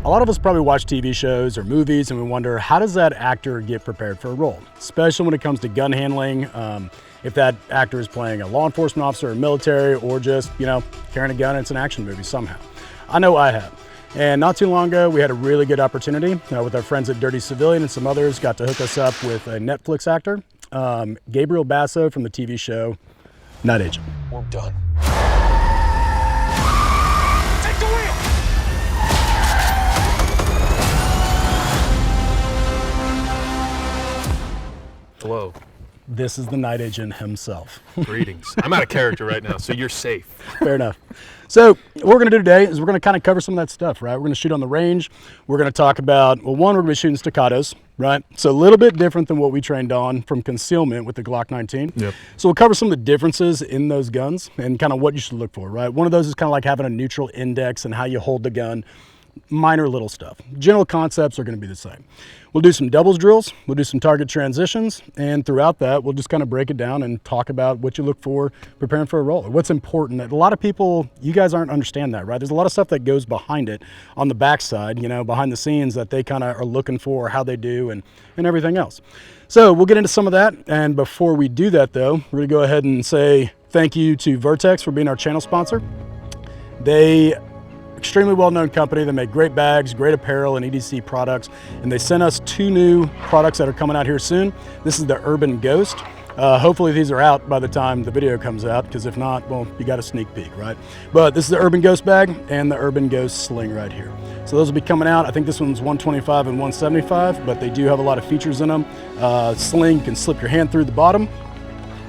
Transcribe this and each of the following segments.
A lot of us probably watch TV shows or movies and we wonder, how does that actor get prepared for a role? Especially when it comes to gun handling, if that actor is playing a law enforcement officer or military or just, carrying a gun, it's an action movie somehow. I know I have. And not too long ago, we had a really good opportunity with our friends at Dirty Civilian and some others got to hook us up with a Netflix actor, Gabriel Basso from the TV show Night Agent. We're done. Hello. This is the Night Agent himself. Greetings. I'm out of character right now, so you're safe. Fair enough. So what we're gonna do today is we're gonna kind of cover some of that stuff, right? We're gonna shoot on the range. We're gonna talk about, well, one, we're gonna be shooting staccatos, right? So a little bit different than what we trained on from concealment with the Glock 19. Yep. So we'll cover some of the differences in those guns and kind of what you should look for, right? One of those is kind of like having a neutral index and how you hold the gun. Minor little stuff. General concepts are going to be the same. We'll do some doubles drills, we'll do some target transitions, and throughout that, we'll just kind of break it down and talk about what you look for preparing for a role, what's important. A lot of people, you guys aren't understand that, right? There's a lot of stuff that goes behind it on the backside, behind the scenes that they kind of are looking for, how they do, and everything else. So we'll get into some of that, and before we do that though, we're going to go ahead and say thank you to VERTX for being our channel sponsor. They extremely well-known company. They make great bags, great apparel, and EDC products. And they sent us 2 new products that are coming out here soon. This is the Urban Ghost. Hopefully these are out by the time the video comes out, because if not, well, you got a sneak peek, right? But this is the Urban Ghost bag and the Urban Ghost sling right here. So those will be coming out. I think this one's 125 and 175, but they do have a lot of features in them. Sling, you can slip your hand through the bottom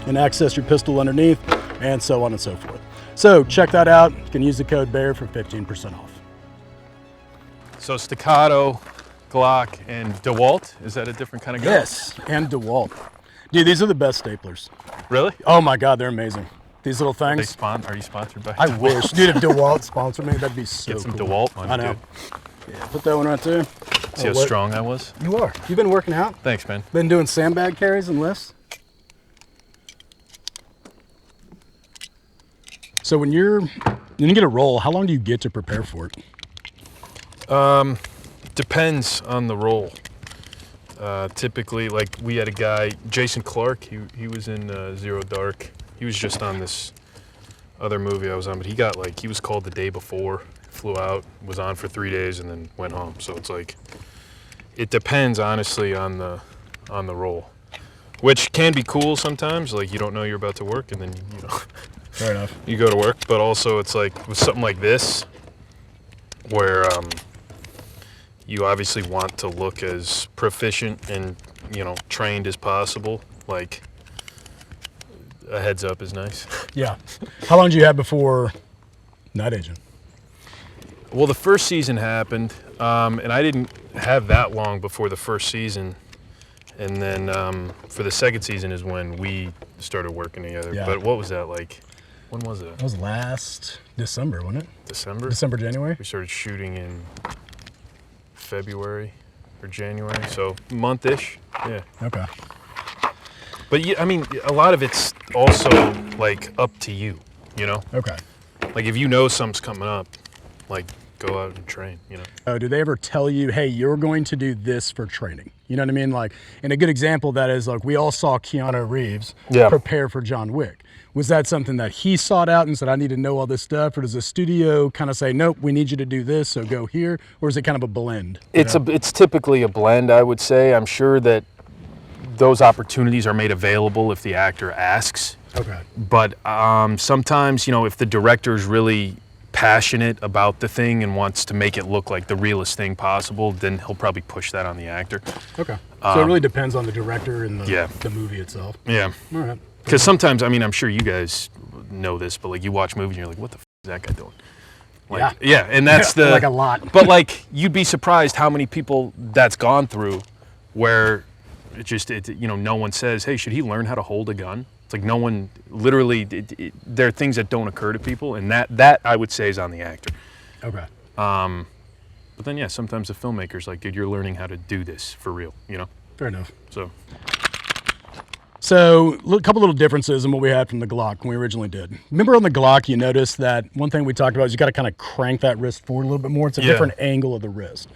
and access your pistol underneath, and so on and so forth. So check that out. You can use the code BAER for 15% off. So Staccato, Glock, and DeWalt, is that a different kind of gun? Yes, and DeWalt. Dude, these are the best staplers. Really? Oh my God, they're amazing. These little things. Are you sponsored by I DeWalt? wish. Dude, if DeWalt sponsored me, that'd be so Get some cool. DeWalt money, I know. dude. Yeah, put that one right there. See how strong I was? You are. You've been working out? Thanks, man. Been doing sandbag carries and lifts? So when you get a role, how long do you get to prepare for it? Depends on the role. Typically, like we had a guy, Jason Clark, he was in Zero Dark. He was just on this other movie I was on, but he was called the day before, flew out, was on for 3 days, and then went home. So it's like, it depends honestly on the role, which can be cool sometimes. Like you don't know you're about to work, and then Fair enough. you go to work, but also it's like with something like this, where you obviously want to look as proficient and trained as possible. Like a heads up is nice. Yeah. How long did you have before Night Agent? Well, the first season happened, and I didn't have that long before the first season. And then for the second season is when we started working together. Yeah. But what was that like? When was it? That was last December, wasn't it? December? December, January? We started shooting in February or January, so month-ish, yeah. Okay. But yeah, I mean, a lot of it's also like up to you, Okay. Like if you know something's coming up, like go out and train, Do they ever tell you, hey, you're going to do this for training? You know what I mean? Like, and a good example of that is like we all saw Keanu Reeves prepare for John Wick. Was that something that he sought out and said, I need to know all this stuff? Or does the studio kind of say, nope, we need you to do this, so go here? Or is it kind of a blend? It's typically a blend, I would say. I'm sure that those opportunities are made available if the actor asks. Okay. But sometimes, if the director's really passionate about the thing and wants to make it look like the realest thing possible, then he'll probably push that on the actor. Okay. So it really depends on the director and the movie itself. Yeah. All right. Because sometimes, I mean, I'm sure you guys know this, but like you watch movies and you're like, what the f is that guy doing? Like, yeah, and that's the... like a lot. But like, you'd be surprised how many people that's gone through where no one says, hey, should he learn how to hold a gun? It's like no one, literally, there are things that don't occur to people, and that I would say is on the actor. Okay. But then, yeah, sometimes the filmmaker's like, dude, you're learning how to do this for real, Fair enough. So So a couple little differences in what we had from the Glock when we originally did. Remember on the Glock, you noticed that one thing we talked about is you got to kind of crank that wrist forward a little bit more. It's a different angle of the wrist.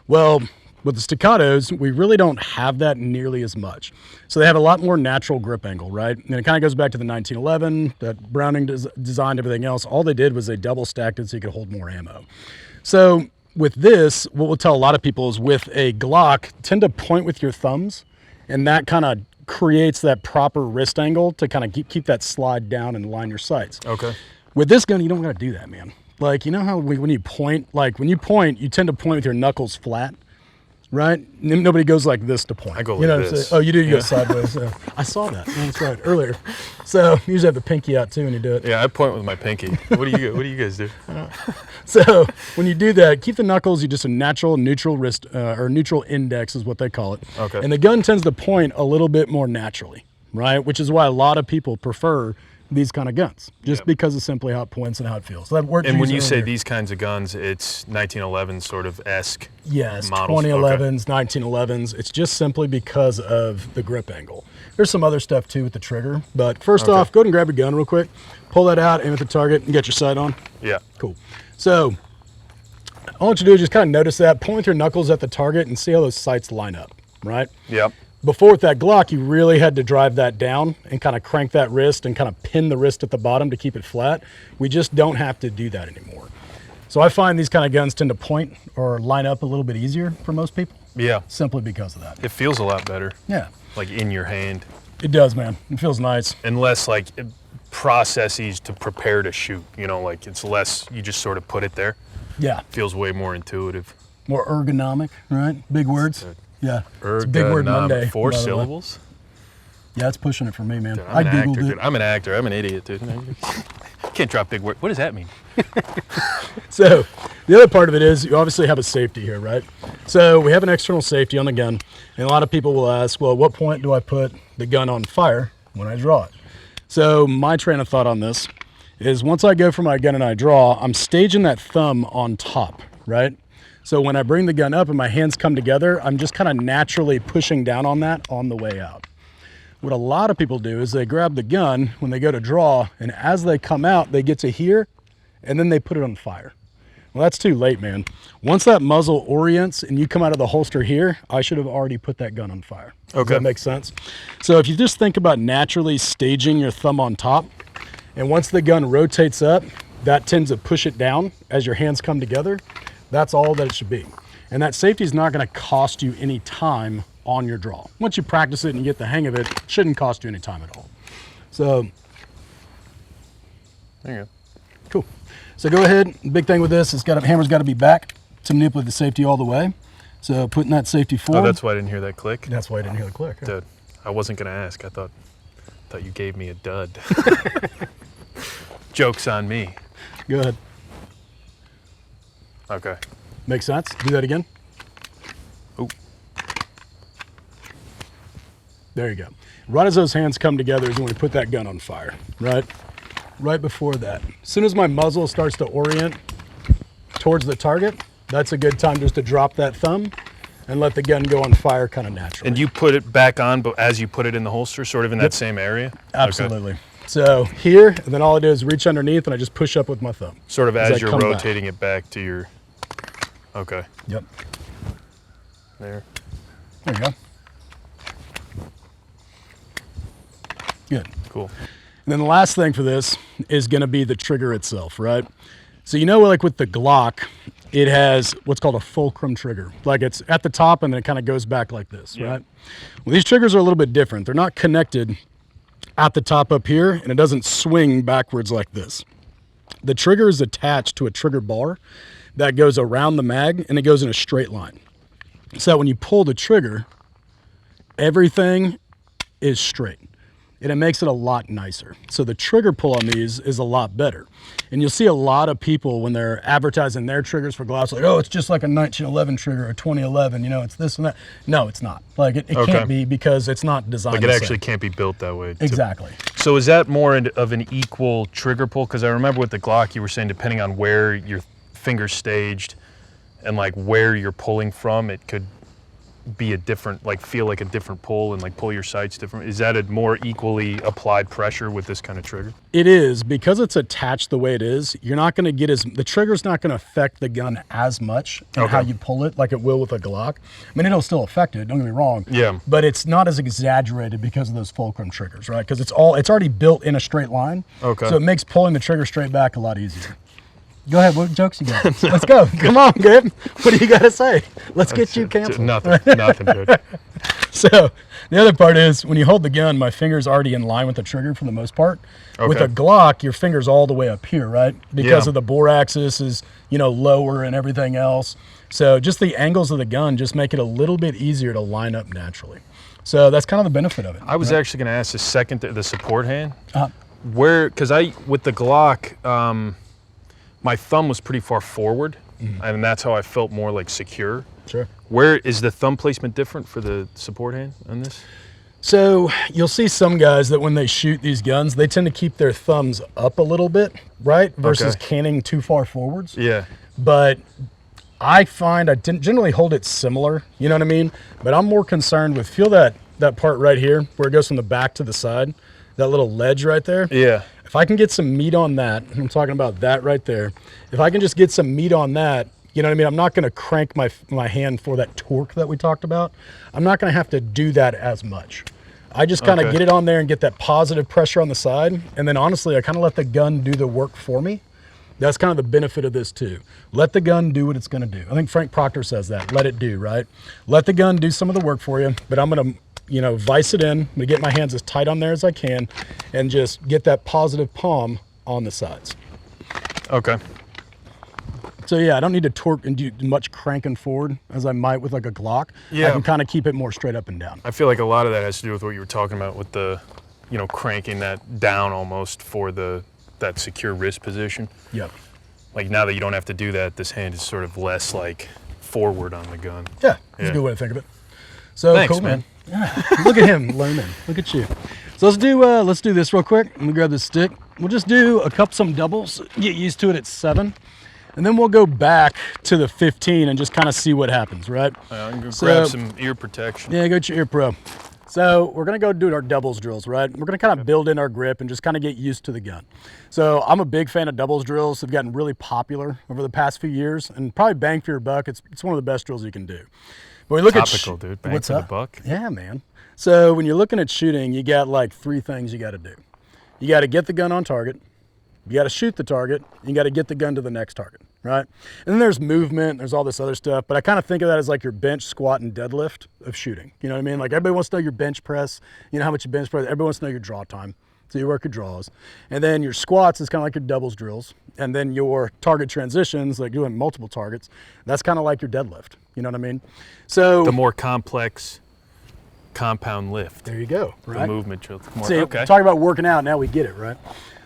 Well, with the Staccatos, we really don't have that nearly as much. So they have a lot more natural grip angle, right? And it kind of goes back to the 1911 that Browning designed, everything else. All they did was they double stacked it so you could hold more ammo. So with this, what we'll tell a lot of people is with a Glock, tend to point with your thumbs, and that kind of creates that proper wrist angle to kind of keep that slide down and line your sights. Okay. With this gun, you don't got to do that, man. Like, you know how when you point, you tend to point with your knuckles flat, right? Nobody goes like this to point. I go you like know this. Oh, you do? You go sideways. I saw that. That's right, earlier. So you usually have the pinky out too when you do it. Yeah, I point with my pinky. What do you guys do? So when you do that, keep the knuckles. You just a natural neutral wrist or neutral index is what they call it. Okay. And the gun tends to point a little bit more naturally, right? Which is why a lot of people prefer these kind of guns, just because of simply how it points and how it feels. So that worked. And when you say these kinds of guns, it's 1911 sort of esque. Yes, models. 2011s, 1911s. It's just simply because of the grip angle. There's some other stuff too with the trigger, but first off, go ahead and grab your gun real quick, pull that out, aim at the target, and get your sight on. Yeah. Cool. So all you do is just kind of notice that, point with your knuckles at the target and see how those sights line up, right? Yep. Before with that Glock, you really had to drive that down and kind of crank that wrist and kind of pin the wrist at the bottom to keep it flat. We just don't have to do that anymore. So I find these kind of guns tend to point or line up a little bit easier for most people. Yeah. Simply because of that. It feels a lot better. Yeah. Like in your hand. It does, man. It feels nice. And less like processes to prepare to shoot. You know, like it's less, you just sort of put it there. Yeah. Feels way more intuitive. More ergonomic, right? Big words. Yeah. It's a big word Monday. 4 syllables? Yeah, it's pushing it for me, man. Dude, I I'm an Googled actor, it. dude. I'm an actor. I'm an idiot, dude. Can't drop big words. What does that mean? So the other part of it is you obviously have a safety here, right? So we have an external safety on the gun, and a lot of people will ask, well, at what point do I put the gun on fire when I draw it? So my train of thought on this is once I go for my gun and I draw, I'm staging that thumb on top, right? So when I bring the gun up and my hands come together, I'm just kind of naturally pushing down on that on the way out. What a lot of people do is they grab the gun when they go to draw, and as they come out, they get to here, and then they put it on fire. Well, that's too late, man. Once that muzzle orients and you come out of the holster here, I should have already put that gun on fire. Does that make sense? So if you just think about naturally staging your thumb on top, and once the gun rotates up, that tends to push it down as your hands come together. That's all that it should be. And that safety is not going to cost you any time on your draw. Once you practice it and you get the hang of it, it shouldn't cost you any time at all. So, there you go. Cool. So go ahead. The big thing with this is hammer's got to be back to manipulate the safety all the way. So putting that safety forward. Oh, that's why I didn't hear that click? That's why I didn't hear the click. Dude, I wasn't going to ask. I thought you gave me a dud. Joke's on me. Go ahead. Okay. Makes sense? Do that again. Ooh. There you go. Right as those hands come together is when we put that gun on fire, right? Right before that. As soon as my muzzle starts to orient towards the target, that's a good time just to drop that thumb and let the gun go on fire kind of naturally. And you put it back on, but as you put it in the holster, sort of in that same area? Absolutely. Okay. So here, and then all I do is reach underneath and I just push up with my thumb. Sort of as you're rotating it back to your, okay. Yep. There you go. Good. Cool. And then the last thing for this is going to be the trigger itself, right? So you know, like with the Glock, it has what's called a fulcrum trigger. Like it's at the top and then it kind of goes back like this, right? Well, these triggers are a little bit different. They're not connected at the top up here, and it doesn't swing backwards like this. The trigger is attached to a trigger bar that goes around the mag, and it goes in a straight line. So that when you pull the trigger, everything is straight. And it makes it a lot nicer. So the trigger pull on these is a lot better. And you'll see a lot of people when they're advertising their triggers for glass, like, oh, it's just like a 1911 trigger or 2011, you know, it's this and that. No, it's not. Like it can't be because it's not designed. Like it actually can't be built that way. Exactly. So is that more of an equal trigger pull? Because I remember with the Glock, you were saying depending on where your finger's staged and like where you're pulling from, it could be a different, like feel like a different pull and like pull your sights different? Is that a more equally applied pressure with this kind of trigger? It is, because it's attached the way it is. You're not going to get the trigger's not going to affect the gun as much in how you pull it like it will with a Glock. I mean, it'll still affect it, don't get me wrong. Yeah. But it's not as exaggerated because of those fulcrum triggers, right? Because it's already built in a straight line. Okay. So it makes pulling the trigger straight back a lot easier. Go ahead, what jokes you got? Let's go. Come on, Gabe. What do you got to say? Let's get you canceled. Nothing, dude. So the other part is when you hold the gun, my finger's already in line with the trigger for the most part. Okay. With a Glock, your finger's all the way up here, right? Because of the bore axis is, lower and everything else. So just the angles of the gun just make it a little bit easier to line up naturally. So that's kind of the benefit of it. I was actually going to ask the support hand. Uh-huh. Because with the Glock, my thumb was pretty far forward, and that's how I felt more like secure. Sure. Where is the thumb placement different for the support hand on this? So you'll see some guys that when they shoot these guns, they tend to keep their thumbs up a little bit, right? Versus canning too far forwards. Yeah. But I find I generally hold it similar, you know what I mean? But I'm more concerned with, feel that part right here where it goes from the back to the side, that little ledge right there. Yeah. If I can get some meat on that, I'm talking about that right there. If I can just get some meat on that, you know what I mean? I'm not going to crank my hand for that torque that we talked about. I'm not going to have to do that as much. I just kind of get it on there and get that positive pressure on the side. And then honestly, I kind of let the gun do the work for me. That's kind of the benefit of this too. Let the gun do what it's going to do. I think Frank Proctor says that. Let it do, right? Let the gun do some of the work for you, but I'm going to vise it in. I'm gonna get my hands as tight on there as I can and just get that positive palm on the sides. Okay. So yeah, I don't need to torque and do much cranking forward as I might with like a Glock. Yeah. I can kind of keep it more straight up and down. I feel like a lot of that has to do with what you were talking about with the, cranking that down almost for that secure wrist position. Yep. Like now that you don't have to do that, this hand is sort of less like forward on the gun. Yeah, that's a good way to think of it. So thanks, cool, man. Yeah, look at him learning. Look at you. So let's do this real quick. Let me grab this stick. We'll just do some doubles. Get used to it at 7, and then we'll go back to the 15 and just kind of see what happens, right? I'm gonna grab some ear protection. Yeah, go to your ear pro. So we're gonna go do our doubles drills, right? We're gonna kind of build in our grip and just kind of get used to the gun. So I'm a big fan of doubles drills. They've gotten really popular over the past few years, and probably bang for your buck. It's one of the best drills you can do. But we look Topical, dude. Bang what's for the up? buck. Yeah, man. So when you're looking at shooting, you got like 3 things you got to do. You got to get the gun on target. You got to shoot the target. You got to get the gun to the next target, right? And then there's movement. There's all this other stuff. But I kind of think of that as like your bench, squat, and deadlift of shooting. You know what I mean? Like everybody wants to know your bench press. You know how much you bench press. Everybody wants to know your draw time. So you work your draws. And then your squats is kind of like your doubles drills. And then your target transitions, like doing multiple targets, that's kind of like your deadlift. You know what I mean? So the more complex compound lift. There you go. Right? The movement drill. See, talking about working out, now we get it, right?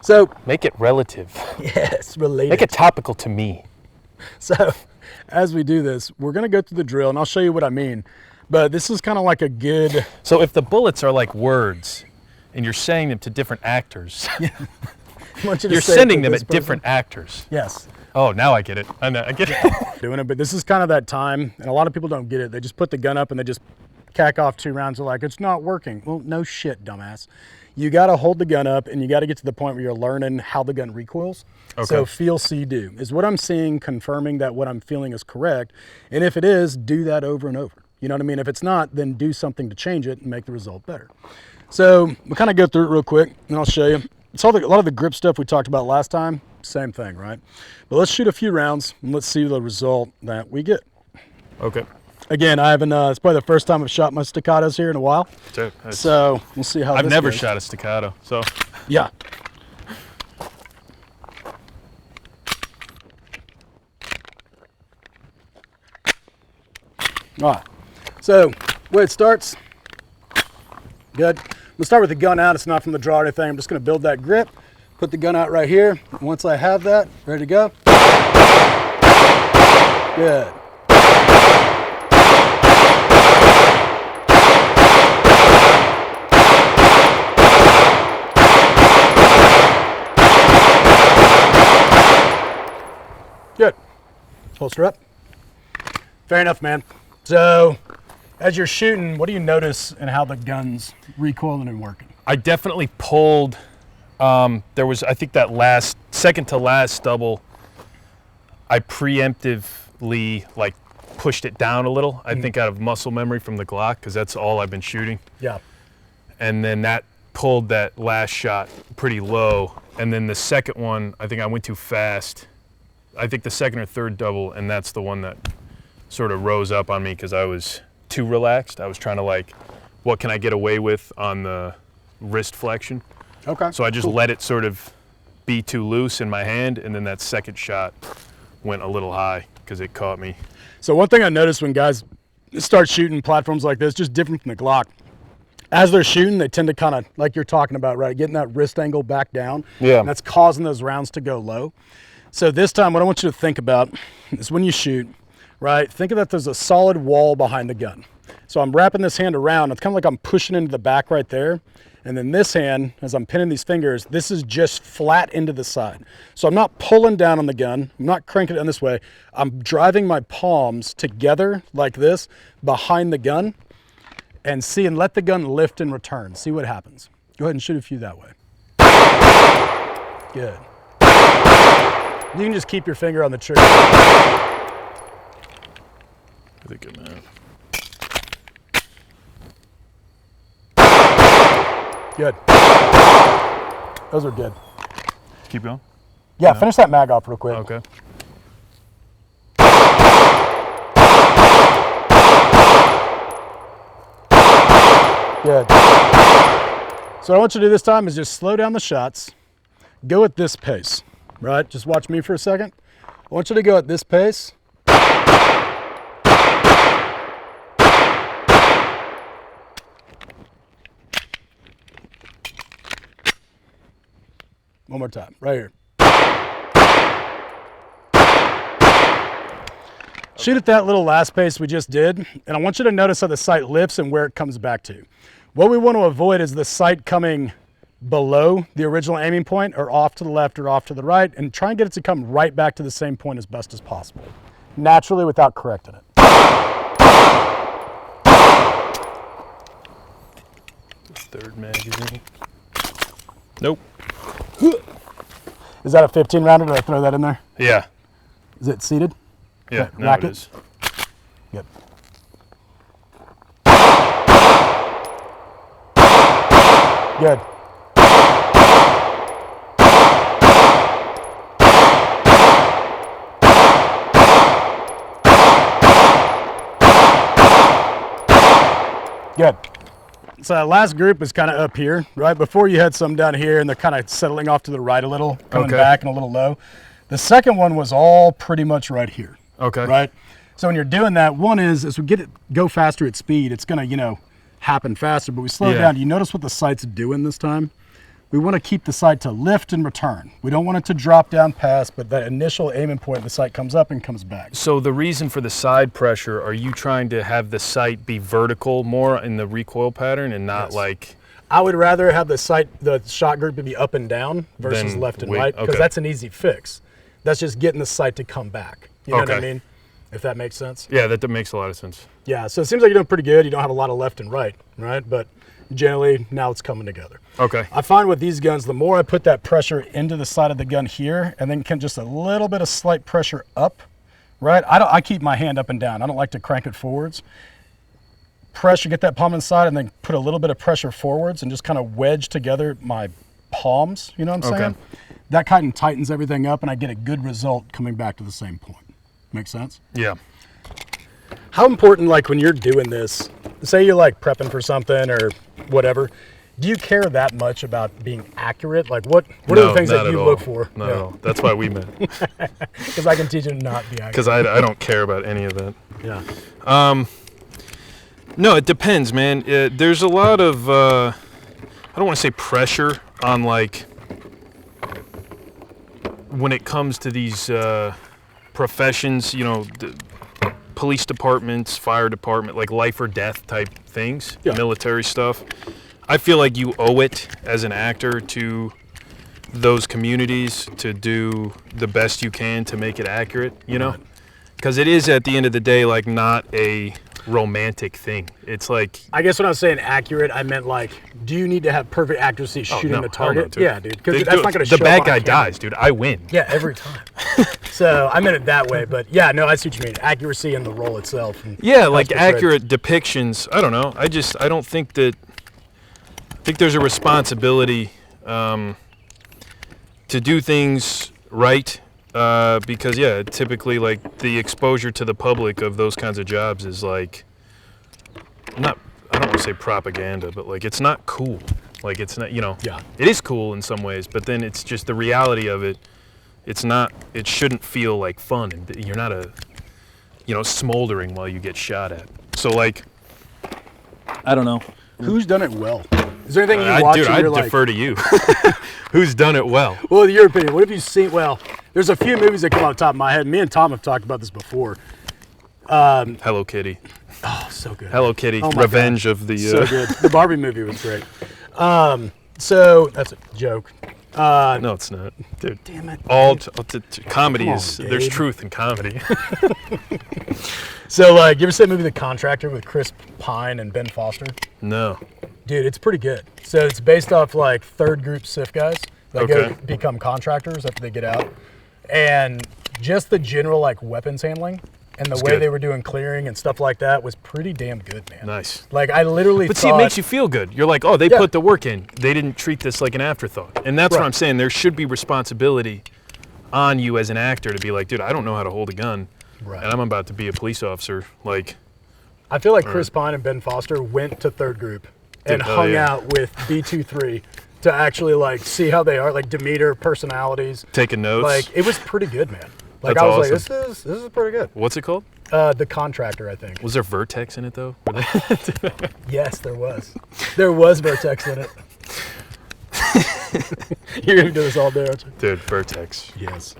So make it relative. Yes, related. Make it topical to me. So as we do this, we're going to go through the drill, and I'll show you what I mean. But this is kind of like a good... So if the bullets are like words, and you're saying them to different actors, you're sending them at different actors. Yes. Oh, now I get it. I get it. Doing it, but this is kind of that time, and a lot of people don't get it. They just put the gun up and they just cack off 2 rounds. They're like, it's not working. Well, no shit, dumbass. You got to hold the gun up, and you got to get to the point where you're learning how the gun recoils. Okay. So feel, see, do. Is what I'm seeing confirming that what I'm feeling is correct? And if it is, do that over and over. You know what I mean? If it's not, then do something to change it and make the result better. So we'll kind of go through it real quick, and I'll show you. It's a lot of the grip stuff we talked about last time. Same thing, right? But let's shoot a few rounds, and let's see the result that we get. Okay. Again, I haven't. It's probably the first time I've shot my staccatos here in a while. So we'll see how. I've this never goes. shot a staccato, so. Yeah. All right. So where it starts. Good. We'll start with the gun out. It's not from the draw or anything. I'm just going to build that grip. Put the gun out right here. Once I have that, ready to go. Good. Good. Holster up. Fair enough, man. So As you're shooting, what do you notice in how the gun's recoiling and working? I definitely pulled, there was, I think that second to last stubble, I preemptively like pushed it down a little. I think out of muscle memory from the Glock, because that's all I've been shooting. Yeah. And then that pulled that last shot pretty low. And then the second one, I think I went too fast. I think the second or third double, and that's the one that sort of rose up on me because I was too relaxed. I was trying to like, what can I get away with on the wrist flexion? Okay. So I just let it sort of be too loose in my hand, and then that second shot went a little high because it caught me. So one thing I noticed when guys start shooting platforms like this, just different from the Glock, as they're shooting, they tend to kind of, like you're talking about, right, getting that wrist angle back down. Yeah. And that's causing those rounds to go low. So this time, what I want you to think about is when you shoot, right, think of that there's a solid wall behind the gun. So I'm wrapping this hand around. It's kind of like I'm pushing into the back right there. And then this hand, as I'm pinning these fingers, this is just flat into the side. So I'm not pulling down on the gun. I'm not cranking it in this way. I'm driving my palms together like this behind the gun and see and let the gun lift and return. See what happens. Go ahead and shoot a few that way. Good. You can just keep your finger on the trigger. I think I'm out. Good. Those are good. Keep going? Yeah, finish that mag off real quick. Okay. Good. So what I want you to do this time is just slow down the shots. Go at this pace, right? Just watch me for a second. I want you to go at this pace. One more time, right here. Shoot at that little last pace we just did, and I want you to notice how the sight lifts and where it comes back to. What we want to avoid is the sight coming below the original aiming point or off to the left or off to the right, and try and get it to come right back to the same point as best as possible, naturally without correcting it. Third magazine. Nope. Is that a 15 rounder? Did I throw that in there? Yeah. Is it seated? Yeah, Okay, now rack it is. Good. Good. Good. So that last group is kind of up here, right? Before you had some down here, and they're kind of settling off to the right a little, coming back and a little low. The second one was all pretty much right here. Okay. Right? So when you're doing that, one is, as we get it go faster at speed, it's going to, happen faster, but we slow it down. Do you notice what the sight's doing this time? We want to keep the sight to lift and return. We don't want it to drop down past, but that initial aiming point, the sight comes up and comes back. So the reason for the side pressure, are you trying to have the sight be vertical more in the recoil pattern and not like... I would rather have the shot group to be up and down versus Then left and wait, right, because okay. that's an easy fix. That's just getting the sight to come back. You know what I Okay. mean? If that makes sense. Yeah, that makes a lot of sense. Yeah, so it seems like you're doing pretty good. You don't have a lot of left and right? But generally, now it's coming together. Okay. I find with these guns, the more I put that pressure into the side of the gun here, and then just a little bit of slight pressure up, right? I keep my hand up and down. I don't like to crank it forwards. Pressure, get that palm inside, and then put a little bit of pressure forwards and just kind of wedge together my palms, you know what I'm saying? That kind of tightens everything up, and I get a good result coming back to the same point. Make sense? Yeah. How important, like when you're doing this, say you're like prepping for something or whatever, do you care that much about being accurate? Like what are the things that you look for? Not at all. That's why we met. Because I can teach you to not be accurate. Because I don't care about any of that. Yeah. No, it depends, man. There's a lot of, I don't want to say pressure on like, when it comes to these professions, the police departments, fire department, like life or death type things, military stuff. I feel like you owe it as an actor to those communities to do the best you can to make it accurate, Because it is at the end of the day like not a romantic thing. It's like, I guess when I was saying accurate, I meant like, do you need to have perfect accuracy shooting no, the hell no, target? dude. Yeah, dude, because that's not going to show the bad up on guy camera. dies, dude. I win. Yeah, every time. So I meant it that way, but yeah, no, I see what you mean. Accuracy in the role itself. Yeah, like accurate depictions. I don't know. I don't think that. I think there's a responsibility to do things right, because yeah, typically like the exposure to the public of those kinds of jobs is like not. I don't want to say propaganda, but like it's not cool. Like it's not, Yeah. It is cool in some ways, but then it's just the reality of it. It's not. It shouldn't feel like fun, and you're not smoldering while you get shot at. So like, I don't know. Who's done it well? Is there anything you watch dude, and I'd you're like, defer to you. Who's done it well? well, in your opinion, what have you seen? Well, there's a few movies that come off the top of my head. Me and Tom have talked about this before. Hello Kitty. Oh, so good. Hello Kitty. Oh my Revenge God. of the. So good. The Barbie movie was great. So that's a joke. No, it's not, dude. Damn it. Comedy Come on, is there's Gabe. truth in comedy. So, you ever see the movie The Contractor with Chris Pine and Ben Foster? No. Dude, it's pretty good. So it's based off like third group SIF guys that go Okay. become contractors after they get out, and just the general like weapons handling and the way good. they were doing clearing and stuff like that was pretty damn good, man. Nice. Like I literally. But see, it makes you feel good. You're like, oh, they Yeah. put the work in. They didn't treat this like an afterthought. And that's what Right. I'm saying. There should be responsibility on you as an actor to be like, dude, I don't know how to hold a gun, Right. and I'm about to be a police officer. Like, I feel like Chris Pine and Ben Foster went to third group and Dude, oh, hung yeah. out with B23 to actually like see how they are, like demeanor, personalities. taking notes. Like it was pretty good, man. Like That's I was awesome. like, this is pretty good. What's it called? The Contractor, I think. Was there VERTX in it though? Yes, there was. There was VERTX in it. You're gonna do this all day, aren't you? Dude, VERTX. Yes.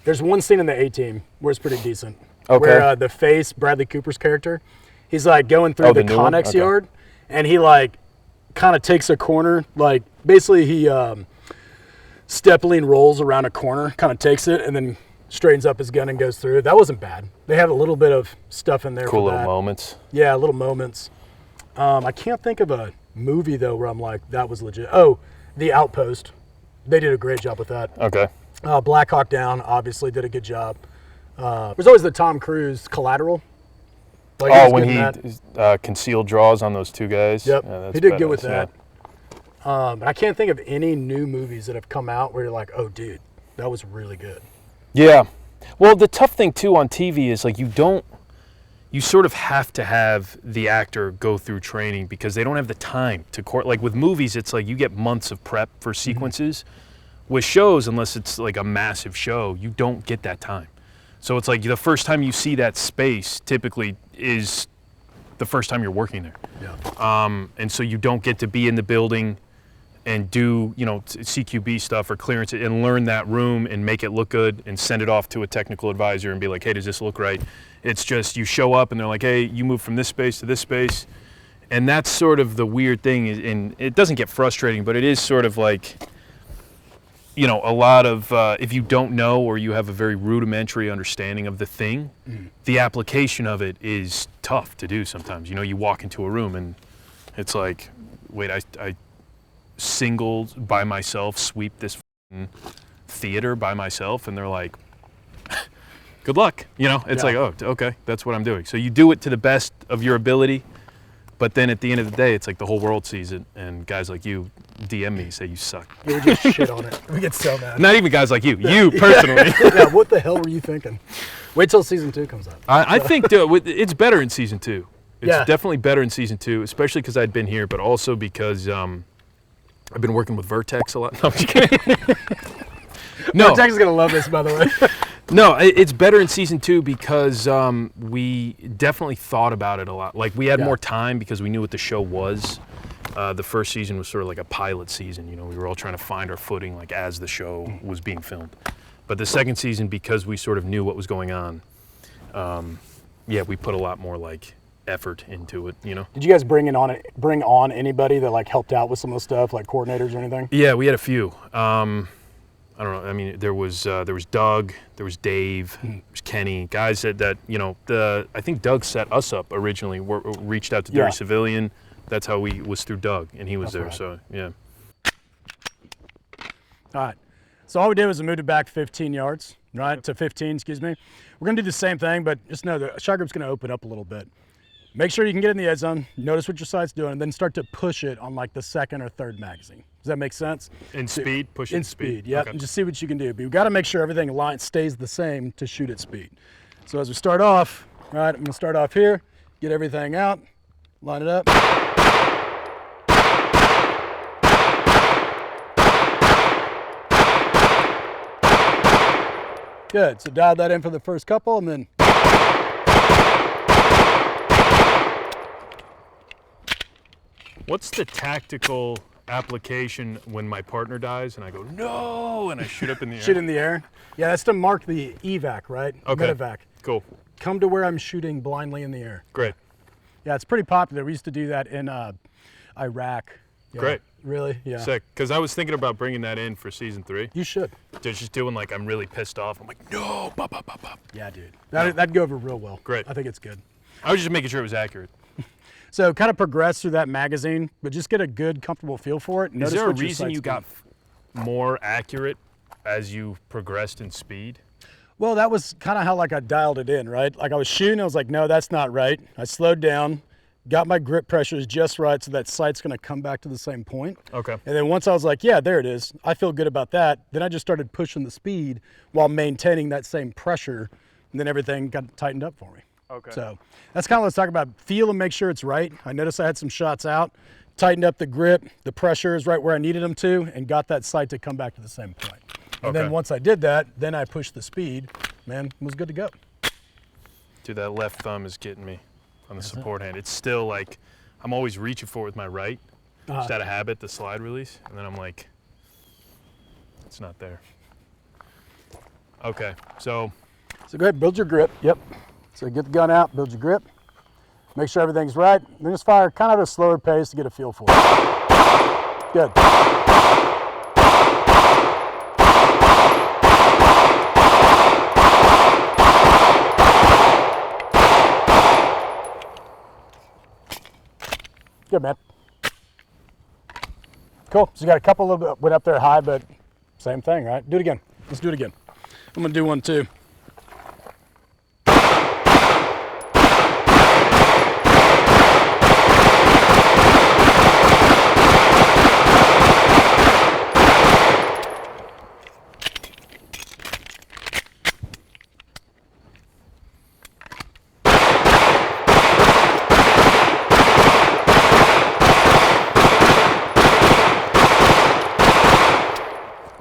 There's one scene in the A-Team where it's pretty decent. Okay. Where the face, Bradley Cooper's character, he's like going through the the new one? Connex Okay. yard, and he like kind of takes a corner, like basically he Stepling rolls around a corner, kind of takes it, and then straightens up his gun and goes through. That wasn't bad. They had a little bit of stuff in there Cool for little that. moments. Yeah, little moments. I can't think of a movie though where I'm like, that was legit. Oh, The Outpost. They did a great job with that. Okay. Black Hawk Down obviously did a good job. There's always the Tom Cruise Collateral. Like, Oh, was when good in he that. concealed draws on those two guys. Yep, Yeah, that's he did good badass, with yeah. that. But I can't think of any new movies that have come out where you're like, oh, dude, that was really good. Yeah. Well, the tough thing too on TV is like You sort of have to have the actor go through training because they don't have the time to like with movies, it's like you get months of prep for sequences. With shows, unless it's like a massive show, you don't get that time. So it's like the first time you see that space typically is the first time you're working there. Yeah. And so you don't get to be in the building and do, CQB stuff or clearance and learn that room and make it look good and send it off to a technical advisor and be like, hey, does this look right? It's just you show up and they're like, hey, you move from this space to this space. And that's sort of the weird thing. And it doesn't get frustrating, but it is sort of like, a lot of, if you don't know or you have a very rudimentary understanding of the thing, the application of it is tough to do sometimes. You walk into a room and it's like, wait, I singled by myself, sweep this theater by myself, and they're like, good luck. It's like, oh, okay, that's what I'm doing. So you do it to the best of your ability, but then at the end of the day, it's like the whole world sees it, and guys like you DM me, say you suck. We just shit on it. We get so mad. Not even guys like you personally. Yeah, what the hell were you thinking? Wait till season 2 comes out. I think it's better in season 2. It's Yeah. definitely better in season 2, especially because I'd been here, but also because I've been working with VERTX a lot. No, I'm just kidding. No, Jack's gonna love this, by the way. no, it's better in season 2 because we definitely thought about it a lot. Like we had Yeah. more time because we knew what the show was. The first season was sort of like a pilot season. We were all trying to find our footing like as the show was being filmed. But the second season, because we sort of knew what was going on, we put a lot more like effort into it. Did you guys bring on anybody that like helped out with some of the stuff, like coordinators or anything? Yeah, we had a few. I don't know. I mean, there was Doug, there was Dave, there was Kenny, guys that you know. I think Doug set us up originally. Reached out to Dirty Civilian. That's how we was through Doug, and he was there. Right. So yeah. All right. So all we did was we moved it back 15 yards, right, to 15. Excuse me. We're gonna do the same thing, but just know the shot group's gonna open up a little bit. Make sure you can get in the edge zone, notice what your sight's doing, and then start to push it on like the second or third magazine. Does that make sense? In speed, push it in speed. Yeah, okay. And just see what you can do. But you've got to make sure everything stays the same to shoot at speed. So as we start off, right, I'm gonna start off here, get everything out, line it up. Good, so dial that in for the first couple and then what's the tactical application when my partner dies and I go, no, and I shoot up in the air? Shoot in the air? Yeah, that's to mark the evac, right? Okay. Medevac. Cool. Come to where I'm shooting blindly in the air. Great. Yeah, it's pretty popular. We used to do that in Iraq. Yeah. Great. Really? Yeah. Sick. Because I was thinking about bringing that in for season 3. You should. Just doing like I'm really pissed off. I'm like, no, bop, bop, bop, bop. Yeah, dude. That'd go over real well. Great. I think it's good. I was just making sure it was accurate. So kind of progress through that magazine, but just get a good, comfortable feel for it. Is there a reason you got more accurate as you progressed in speed? Well, that was kind of how like I dialed it in, right? Like I was shooting, I was like, no, that's not right. I slowed down, got my grip pressures just right so that sight's gonna come back to the same point. Okay. And then once I was like, yeah, there it is, I feel good about that, then I just started pushing the speed while maintaining that same pressure, and then everything got tightened up for me. Okay. So that's kind of what let's talk about. Feel and make sure it's right. I noticed I had some shots out, tightened up the grip, the pressure is right where I needed them to, and got that sight to come back to the same point. And then once I did that, then I pushed the speed, man, it was good to go. Dude, that left thumb is getting me on the support hand. It's still like, I'm always reaching for it with my right, just out of habit, the slide release, and then I'm like, it's not there. Okay, so go ahead, build your grip, yep. So get the gun out, build your grip, make sure everything's right, then just fire kind of at a slower pace to get a feel for it. Good. Good, man. Cool, so you got a couple little bit, went up there high, but same thing, right? Do it again, let's do it again. I'm gonna do one too.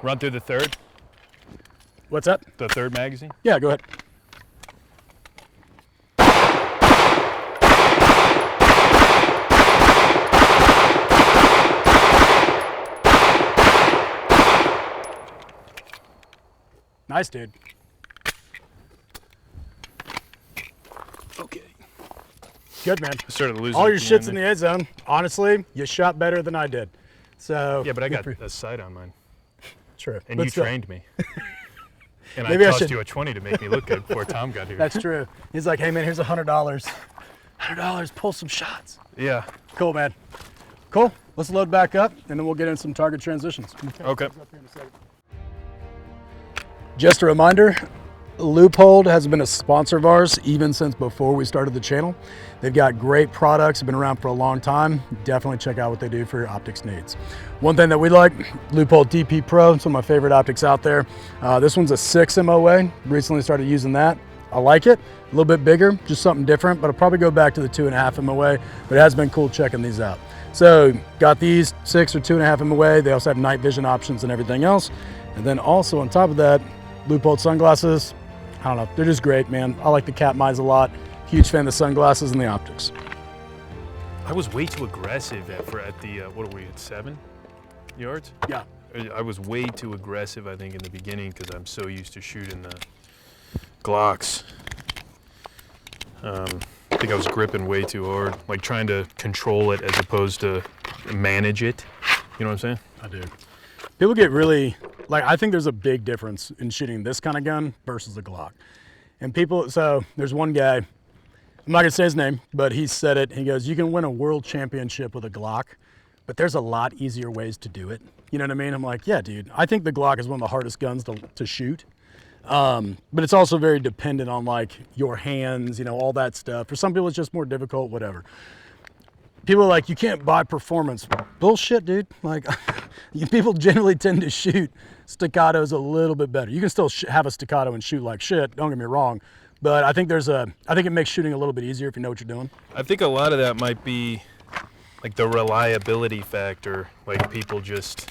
run through the third? What's that? The third magazine? Yeah, go ahead. Nice, dude. Okay. Good, man. I started losing all your shit's in the end zone. Honestly, you shot better than I did. So yeah, but I got a sight on mine. True. And you trained me. And Maybe I tossed you a 20 to make me look good before Tom got here. That's true. He's like, hey man, here's $100. $100, pull some shots. Yeah. Cool, man. Cool. Let's load back up and then we'll get in some target transitions. Okay. Just a reminder, Leupold has been a sponsor of ours even since before we started the channel. They've got great products, been around for a long time. Definitely check out what they do for your optics needs. One thing that we like, Leupold DP Pro, it's one of my favorite optics out there. This one's a 6 MOA, recently started using that. I like it, a little bit bigger, just something different, but I'll probably go back to the 2.5 MOA, but it has been cool checking these out. So got these 6 or 2.5 MOA, they also have night vision options and everything else. And then also on top of that, Leupold sunglasses, I don't know, they're just great, man. I like the Katmai's a lot. Huge fan of the sunglasses and the optics. I was way too aggressive at the, what are we at, 7 yards? Yeah. I was way too aggressive, I think, in the beginning because I'm so used to shooting the Glocks. I think I was gripping way too hard, like trying to control it as opposed to manage it. You know what I'm saying? I do. People get really Like, I think there's a big difference in shooting this kind of gun versus a Glock. And people, so there's one guy, I'm not gonna say his name, but he said it. He goes, you can win a world championship with a Glock, but there's a lot easier ways to do it. You know what I mean? I'm like, yeah, dude. I think the Glock is one of the hardest guns to shoot. But it's also very dependent on like your hands, you know, all that stuff. For some people, it's just more difficult, whatever. People are like, you can't buy performance. Bullshit, dude. Like, people generally tend to shoot staccatos a little bit better. You can still have a staccato and shoot like shit, don't get me wrong. But I think I think it makes shooting a little bit easier if you know what you're doing. I think a lot of that might be like the reliability factor. Like people just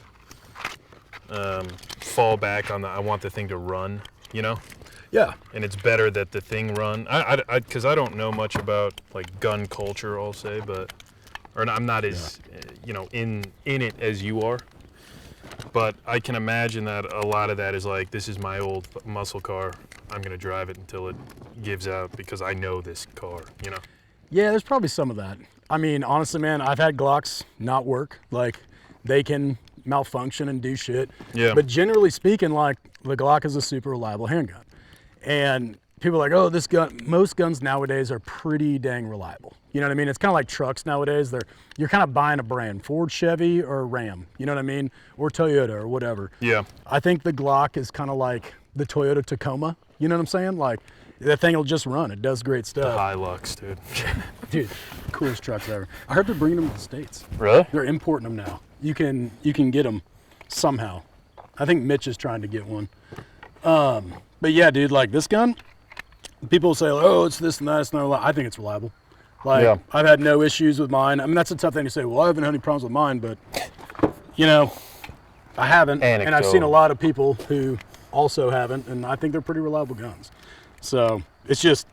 fall back on I want the thing to run, you know? Yeah. And it's better that the thing run. Because I don't know much about like gun culture, I'll say, but I'm not as you know in it as you are. But I can imagine that a lot of that is like, this is my old muscle car. I'm gonna drive it until it gives out because I know this car, you know. Yeah, there's probably some of that. I mean, honestly, man, I've had Glocks not work. Like, they can malfunction and do shit. Yeah. But generally speaking, like, the Glock is a super reliable handgun. And people are like, oh, this gun, most guns nowadays are pretty dang reliable. You know what I mean? It's kind of like trucks nowadays. You're kind of buying a brand, Ford, Chevy, or Ram. You know what I mean? Or Toyota or whatever. Yeah. I think the Glock is kind of like the Toyota Tacoma. You know what I'm saying? Like, that thing will just run. It does great The stuff. Hilux, dude. Dude, coolest trucks ever. I heard they're bringing them to the States. Really? They're importing them now. You can get them somehow. I think Mitch is trying to get one. But yeah, dude, like this gun, people say, oh, it's this and that. It's not. I think it's reliable. Like, Yeah. I've had no issues with mine. I mean, that's a tough thing to say. Well, I haven't had any problems with mine, but you know, I haven't. And I've seen a lot of people who also haven't, and I think they're pretty reliable guns. So it's just,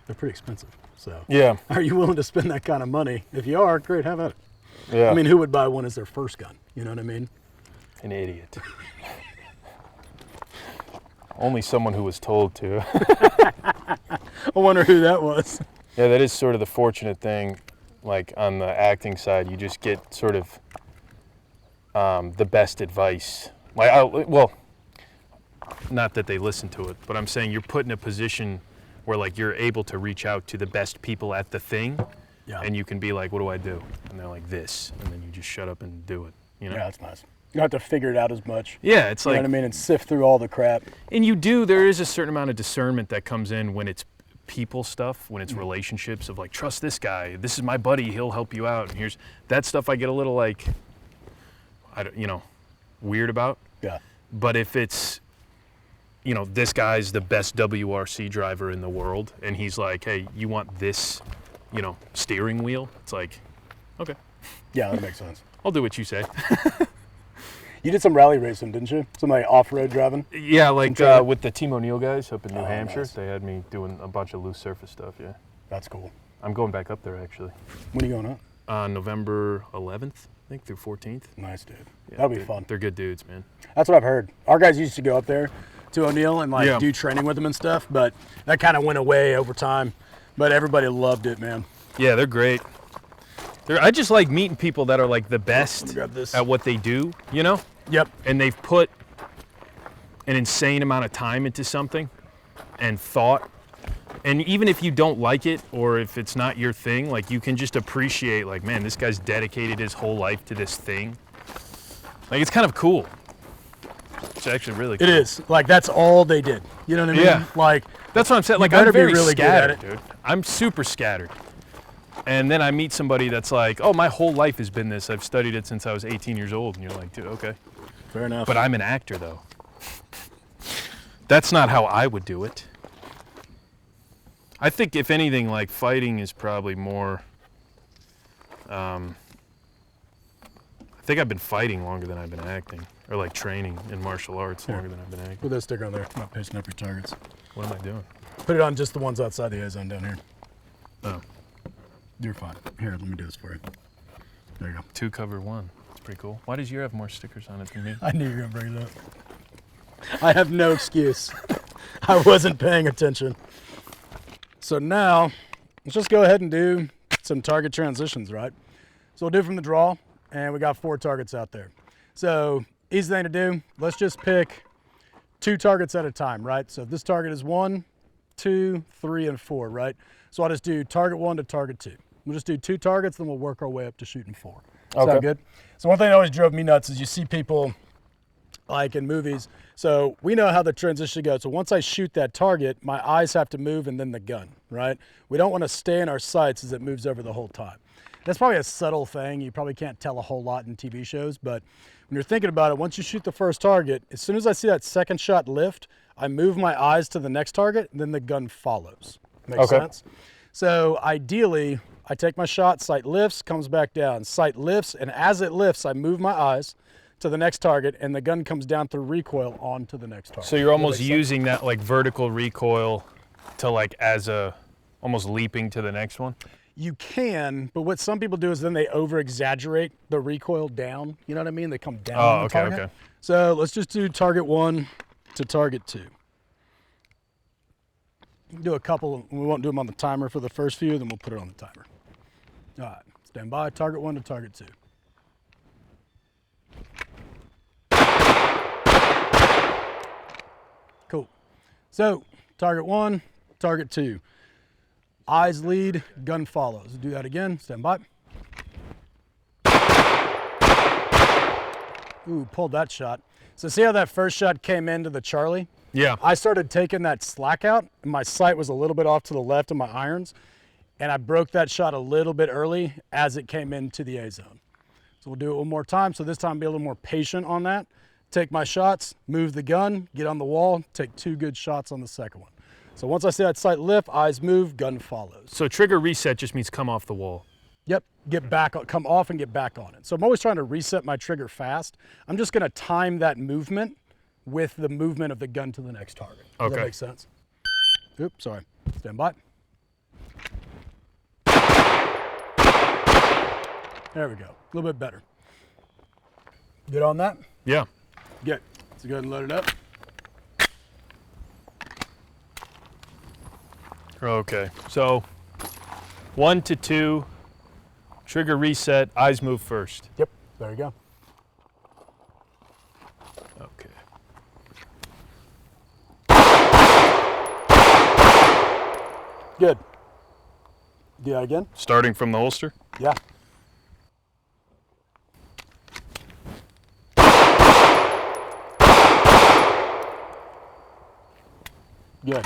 they're pretty expensive. So Yeah. are you willing to spend that kind of money? If you are, great, have at it. Yeah. I mean, who would buy one as their first gun? You know what I mean? An idiot. Only someone who was told to. I wonder who that was. Yeah, that is sort of the fortunate thing. Like on the acting side, you just get sort of the best advice. Like, well, not that they listen to it, but I'm saying you're put in a position where like you're able to reach out to the best people at the thing, Yeah. and you can be like, "What do I do?" And they're like, "This," and then you just shut up and do it. You know? Yeah, that's nice. You don't have to figure it out as much. Yeah, it's You know like, what I mean? And sift through all the crap. and you do. There is a certain amount of discernment that comes in when it's people stuff, when it's relationships of like, trust this guy. This is my buddy. He'll help you out. And here's that stuff. I get a little like, I don't, you know, weird about. Yeah. But if it's, you know, this guy's the best WRC driver in the world, and he's like, hey, you want this, you know, steering wheel? It's like, okay, Yeah, that makes sense. I'll do what you say. You did some rally racing, didn't you? Some like off-road driving? Yeah, like With the Team O'Neill guys up in New Oh, Hampshire, nice. they had me doing a bunch of loose surface stuff. Yeah, That's cool. I'm going back up there actually. When are you going up? November 11th, I think, through 14th. Nice, dude. Yeah, That'll be they're- fun. They're good dudes, man. That's what I've heard. Our guys used to go up there to O'Neill and like Yeah. do training with them and stuff, but that kind of went away over time. But everybody loved it, man. Yeah, they're great. I just like meeting people that are like the We best got this. at what they do, you know? Yep. And they've put an insane amount of time into something and thought. And even if you don't like it or if it's not your thing, like you can just appreciate like, man, this guy's dedicated his whole life to this thing. Like it's kind of cool. It's actually really cool. It is. Like, that's all they did. You know what I mean? Yeah. Like, That's what I'm saying. Like better I'm be very really good at scattered, it. dude. I'm super scattered. And then I meet somebody that's like, oh, my whole life has been this. I've studied it since I was 18 years old. And you're like, dude, okay. fair enough. But I'm an actor, though. That's not how I would do it. I think, if anything, like fighting is probably more. I think I've been fighting longer than I've been acting, or like training in martial arts longer than I've been acting. Put that sticker on there. I'm not pasting up your targets. What am I doing? Put it on just the ones outside the A zone down here. Oh, You're fine. Here, let me do this for you. There you go. 2 cover 1. It's pretty cool. Why does your have more stickers on it than me? I knew you were gonna bring it up. I have no excuse. I wasn't paying attention. So now, let's just go ahead and do some target transitions, right? So we'll do from the draw, and we got 4 targets out there. So easy thing to do. Let's just pick 2 targets at a time, right? So if this target is 1, 2, 3, and 4, right? So I'll just do target 1 to target 2. We'll just do 2 targets, then we'll work our way up to shooting 4. Sound good? So one thing that always drove me nuts is you see people like in movies. So we know how the transition goes. So once I shoot that target, my eyes have to move and then the gun, right? We don't want to stay in our sights as it moves over the whole time. That's probably a subtle thing. You probably can't tell a whole lot in TV shows, but when you're thinking about it, once you shoot the first target, as soon as I see that second shot lift, I move my eyes to the next target, and then the gun follows. Makes sense? So ideally, I take my shot, sight lifts, comes back down, sight lifts, and as it lifts, I move my eyes to the next target, and the gun comes down through recoil onto the next target. So you're almost using that like vertical recoil to like as a, almost leaping to the next one? You can, but what some people do is then they over-exaggerate the recoil down. You know what I mean? They come down on the target. Okay. So let's just do target 1 to target 2. Do a couple, we won't do them on the timer for the first few, then we'll put it on the timer. All right, stand by, target 1 to target 2. Cool. So, target 1, target 2. Eyes lead, gun follows. Do that again, stand by. Ooh, pulled that shot. So see how that first shot came into the Charlie? Yeah. I started taking that slack out, and my sight was a little bit off to the left of my irons, and I broke that shot a little bit early as it came into the A zone. So we'll do it one more time. So this time be a little more patient on that. Take my shots, move the gun, get on the wall, take 2 good shots on the second one. So once I see that sight lift, eyes move, gun follows. So trigger reset just means come off the wall. Yep, get back, come off and get back on it. So I'm always trying to reset my trigger fast. I'm just gonna time that movement with the movement of the gun to the next target. Does that make sense? Oops, sorry, stand by. There we go, a little bit better. Good on that? Yeah. Good, so go ahead and load it up. Okay, so 1 to 2, trigger reset, eyes move first. Yep, there you go. Okay. Good. Do that again? Starting from the holster? Yeah. Good.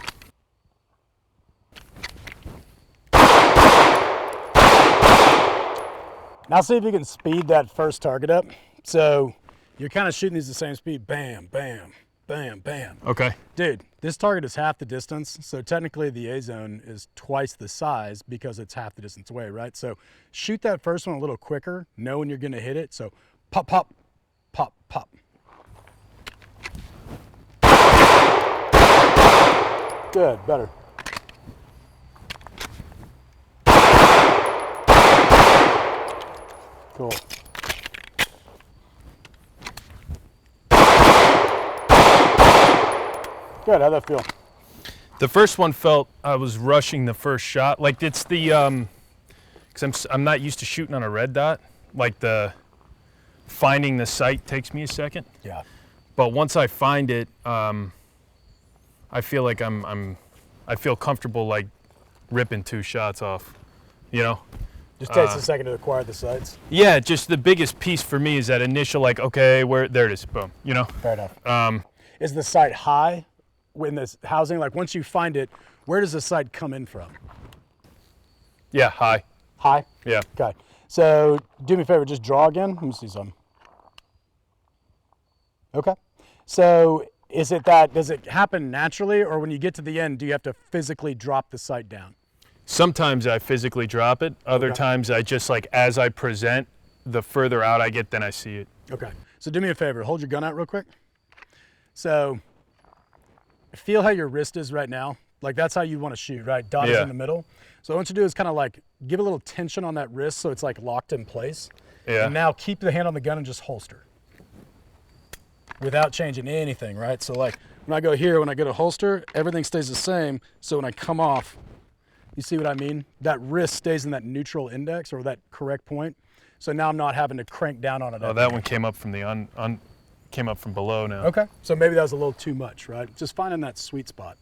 Now see if you can speed that first target up. So you're kind of shooting these the same speed. Bam, bam, bam, bam. Okay. Dude, this target is half the distance. So technically the A zone is twice the size because it's half the distance away, right? So shoot that first one a little quicker, know when you're gonna hit it. So pop, pop, pop, pop. Good, better. Cool. Good, how'd that feel? The first one felt I was rushing the first shot. Like it's the, cause I'm not used to shooting on a red dot. Like the finding the sight takes me a second. Yeah. But once I find it, I feel like I feel comfortable like ripping 2 shots off, you know? Just takes a second to acquire the sights. Yeah, just the biggest piece for me is that initial like, okay, there it is, boom, you know? Fair enough. Is the sight high in this housing? Like once you find it, where does the sight come in from? Yeah, high. High? Yeah. Okay. So do me a favor, just draw again. Let me see something. Okay. So is it that, does it happen naturally, or when you get to the end, do you have to physically drop the sight down? Sometimes I physically drop it. Other times I just like, as I present, the further out I get, then I see it. Okay. So do me a favor, hold your gun out real quick. So feel how your wrist is right now. Like that's how you want to shoot, right? Dot is in the middle. So what I want you to do is kind of like give a little tension on that wrist so it's like locked in place. Yeah. And now keep the hand on the gun and just holster without changing anything, right? So like when I go here, when I go to holster, everything stays the same. So when I come off, you see what I mean? That wrist stays in that neutral index or that correct point. So now I'm not having to crank down on it. Oh, that one came up from the came up from below now. Okay. So maybe that was a little too much, right? Just finding that sweet spot.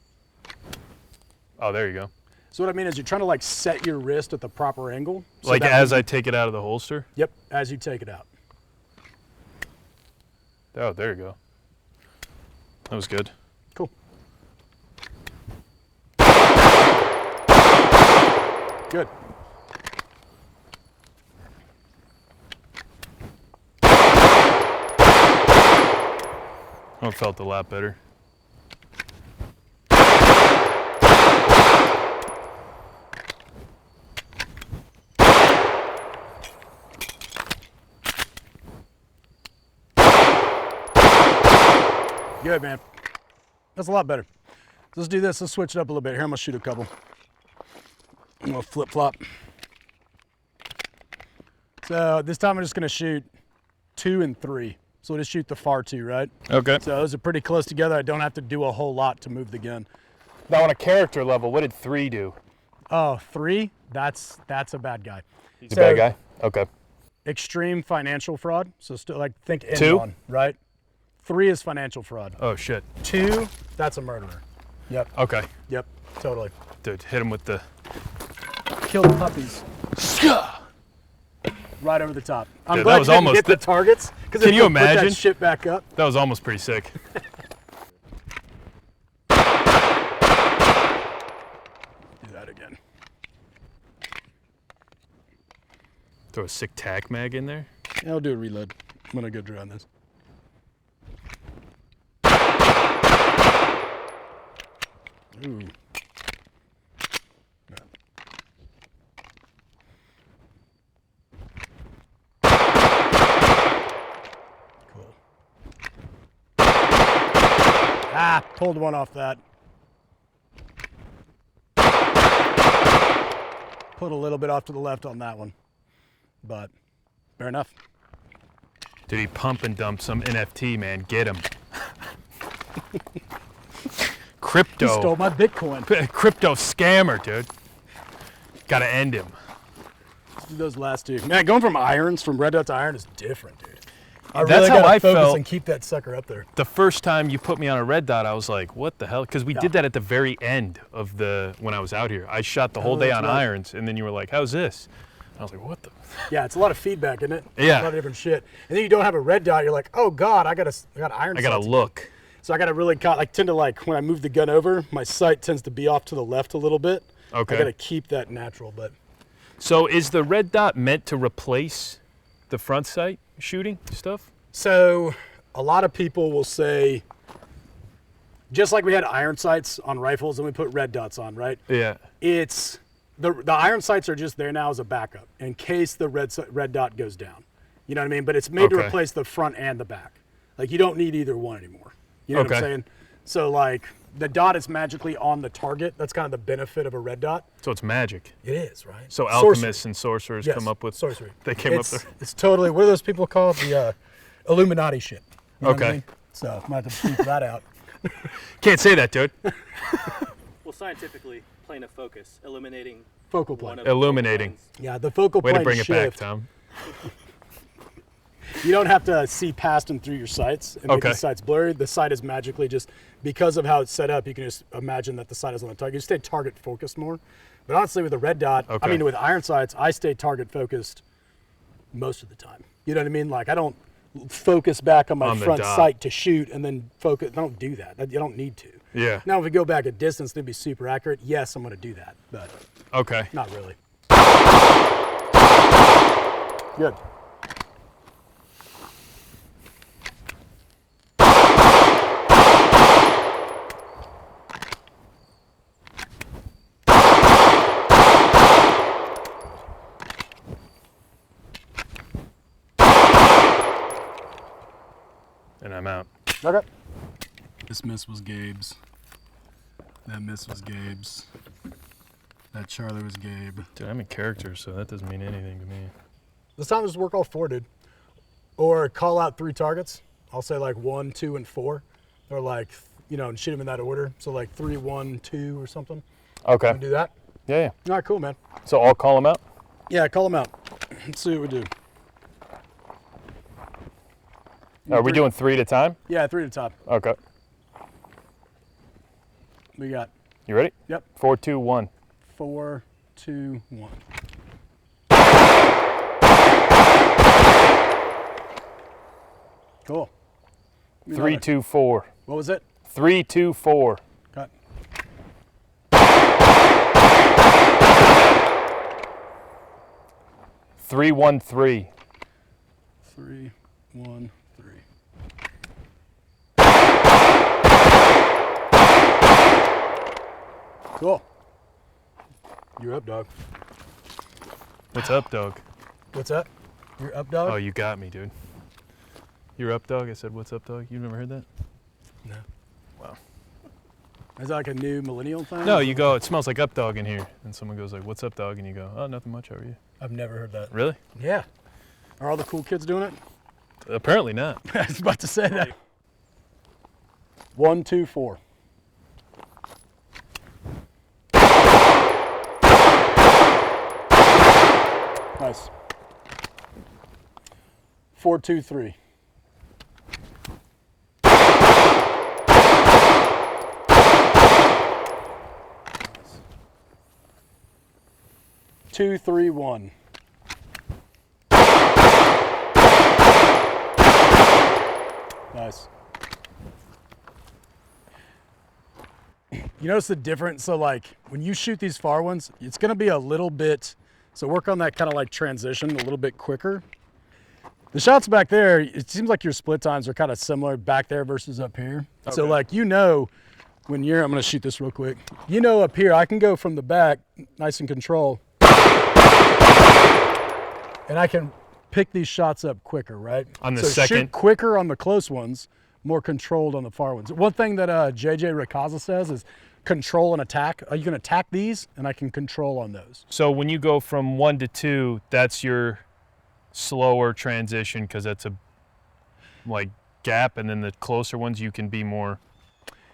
Oh, there you go. So what I mean is you're trying to like set your wrist at the proper angle. So Like that as when I take it out of the holster? Yep, as you take it out. Oh, there you go. That was good. Cool. Good. Oh, it felt a lot better. Good, man. That's a lot better. Let's do this. Let's switch it up a little bit. Here, I'm gonna shoot a couple. I'm gonna flip flop. So this time I'm just gonna shoot 2 and 3. So we'll just shoot the far 2, right? Okay. So those are pretty close together. I don't have to do a whole lot to move the gun. Now on a character level, what did 3 do? Oh, 3? That's a bad guy. He's a bad guy? Okay. Extreme financial fraud. So still like think Two? Enron, right? 3 is financial fraud. Oh, shit. 2, that's a murderer. Yep. Okay. Yep. Totally. Dude, hit him with the... Kill the puppies. Right over the top. I'm Dude, glad that was you didn't almost hit the targets. Can you Put imagine? that shit back up. That was almost pretty sick. Do that again. Throw a sick tack mag in there. Yeah, I'll do a reload. I'm gonna go dry on this. Ooh. No. Cool. Ah, pulled one off that. Put a little bit off to the left on that one, but fair enough. Did he pump and dump some NFT, man? Get him. Crypto. He stole my Bitcoin. Crypto scammer, dude. Gotta end him. Let's do those last 2. Man, going from irons, from red dot to iron is different, dude. That's really how gotta I focus felt. and keep that sucker up there. The first time you put me on a red dot, I was like, what the hell? Because we did that at the very end of when I was out here. I shot the whole day that's on right. irons, and then you were like, how's this? And I was like, what the? Yeah, it's a lot of feedback, isn't it? Yeah. A lot of different shit. And then you don't have a red dot, you're like, oh God, I got iron I gotta sights. look. So I gotta really tend to like, when I move the gun over, my sight tends to be off to the left a little bit. Okay. I gotta keep that natural, but. So is the red dot meant to replace the front sight shooting stuff? So a lot of people will say, just like we had iron sights on rifles and we put red dots on, right? Yeah. It's, the iron sights are just there now as a backup in case the red dot goes down. You know what I mean? But it's made to Okay. replace the front and the back. Like you don't need either one anymore. You know what I'm Okay. saying? So like the dot is magically on the target. That's kind of the benefit of a red dot. So it's magic. It is, right? So Sorcery. alchemists and sorcerers Yes, come up with sorcery. They came it's, up there. It's totally, what do those people call it? The Illuminati shit. You know what I Okay. mean? So I might have to beep that out. Can't say that, dude. Well, scientifically, plane of focus, illuminating Focal one plane. of the Illuminating. focal planes. Yeah, the focal Way plane to bring it back, shift. Tom. You don't have to see past and through your sights and make Okay. the sights blurry. The sight is magically just, because of how it's set up, you can just imagine that the sight is on the target. You stay target focused more. But honestly, with a red dot, Okay. I mean, with iron sights, I stay target focused most of the time. You know what I mean? Like, I don't focus back on my On the front dot. sight to shoot and then focus. I don't do that. You don't need to. Yeah. Now, if we go back a distance to be super accurate, yes, I'm going to do that, but Okay. not really. Good. And I'm out. Okay. This miss was Gabe's. That miss was Gabe's. That Charlie was Gabe. Dude, I'm in character, so that doesn't mean anything to me. This time just work all 4, dude. Or call out 3 targets. I'll say like 1, 2, and 4. Or like, you know, and shoot them in that order. So like 3, 1, 2 or something. Okay. Wanna do that? Yeah, yeah. All right, cool, man. So I'll call him out? Yeah, call them out. Let's see what we do. Are we doing 3 at a time? Yeah, 3 at a time. Okay. We got. You ready? Yep. 4, 2, 1. 4, 2, 1. Cool. 3, 2, 4. What was it? 3, 2, 4. Cut. 3, 1, 3. 3, 1, 3. Cool. You're up, dog. What's up, dog? What's up? You're up, dog? Oh, you got me, dude. You're up, dog? I said, what's up, dog? You've never heard that? No. Wow. Is that like a new millennial thing? No, you go, it smells like up, dog in here. And someone goes like, what's up, dog? And you go, oh, nothing much, how are you? I've never heard that. Really? Yeah. Are all the cool kids doing it? Apparently not. I was about to say that. 1, 2, 4. Nice. 4, 2, 3. Two, 3, 1. Nice. You notice the difference? So like when you shoot these far ones, it's gonna be a little bit, so work on that kind of like transition a little bit quicker. The shots back there, it seems like your split times are kind of similar back there versus up here. Okay. So like, you know, when you're, I'm gonna shoot this real quick. You know, up here, I can go from the back, nice and control, and I can pick these shots up quicker, right? On the so second. Shoot quicker on the close ones, more controlled on the far ones. One thing that JJ Ricasa says is control and attack. You can attack these, and I can control on those. So when you go from 1 to 2, that's your slower transition because that's a like gap, and then the closer ones you can be more.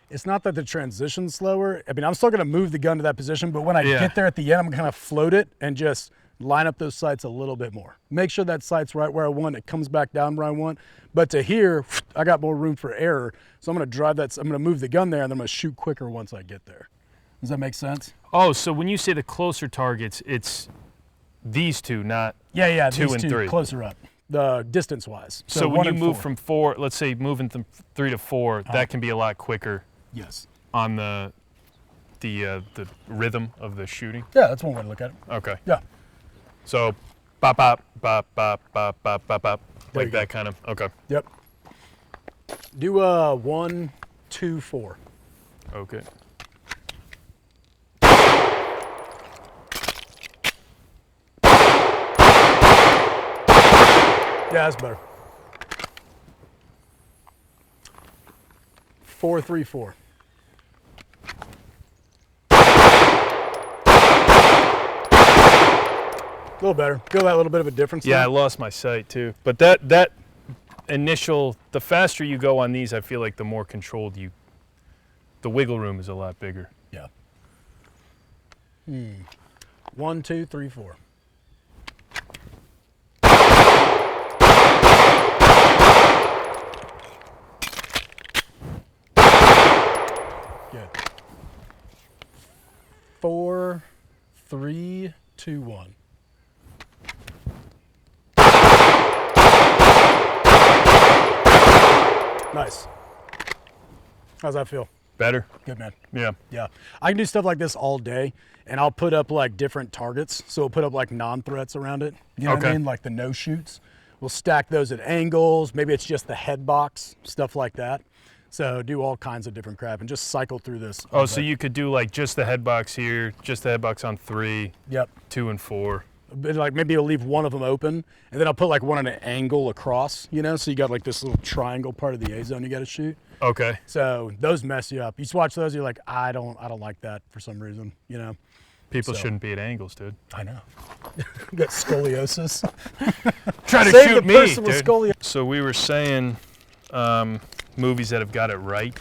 It's not that the transition's slower. I mean, I'm still gonna move the gun to that position, but when I get there at the end, I'm gonna kind of float it and just line up those sights a little bit more. Make sure that sight's right where I want, it comes back down where I want. But to here, I got more room for error. So I'm gonna drive that, I'm gonna move the gun there and then I'm gonna shoot quicker once I get there. Does that make sense? Oh, so when you say the closer targets, it's these two, not yeah, 2 these and two 3. Closer up, the distance wise. So when you move 4. from 4, let's say moving from 3 to 4, that can be a lot quicker. Yes. On the rhythm of the shooting. Yeah, that's one way to look at it. Okay. Yeah. So, bop bop bop bop bop bop bop bop, like that go. kind of. Okay. Yep. Do 1, 2, 4. Okay. Yeah, that's better. 4, 3, 4. A little better. Feel that little bit of a difference. Yeah, there? I lost my sight too. But that initial, the faster you go on these, I feel like the more controlled you. The wiggle room is a lot bigger. Yeah. 1, 2, 3, 4. Good. 4, 3, 2, 1. Nice. How's that feel? Better? Good, man. Yeah. Yeah. I can do stuff like this all day, and I'll put up like different targets. So we'll put up like non-threats around it. You know what I mean? Like the no shoots. We'll stack those at angles. Maybe it's just the head box, stuff like that. So do all kinds of different crap and just cycle through this. Oh, so you could do like just the head box here, just the head box on 3, Yep. 2 and 4. But like maybe you'll leave one of them open, and then I'll put like one at an angle across, you know? So you got like this little triangle part of the A zone you got to shoot. Okay. So those mess you up. You just watch those, you're like, I don't like that for some reason, you know? People shouldn't be at angles, dude. I know. Got scoliosis. Try to Save shoot the me, person with dude. scoliosis. So we were saying movies that have got it right.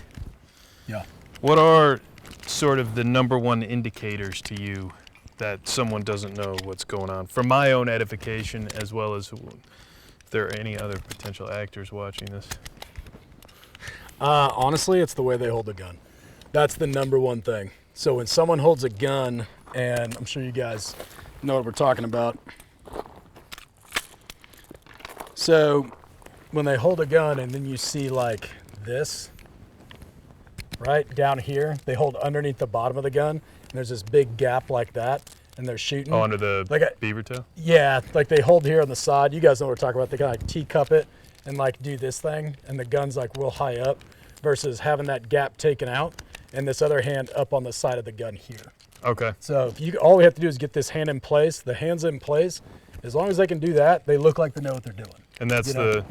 Yeah. What are sort of the #1 indicators to you that someone doesn't know what's going on? For my own edification, as well as if there are any other potential actors watching this. Honestly, it's the way they hold the gun. That's the number one thing. So when someone holds a gun, and I'm sure you guys know what we're talking about. So when they hold a gun and then you see like this, right down here, they hold underneath the bottom of the gun, and there's this big gap like that, and they're shooting. Oh, under the like beaver tail? Yeah, like they hold here on the side. You guys know what we're talking about. They kind of like teacup it and like do this thing, and the gun's like real high up versus having that gap taken out and this other hand up on the side of the gun here. Okay. So if you, all we have to do is get this hand in place. The hand's in place. As long as they can do that, they look like they know what they're doing. And that's You know? the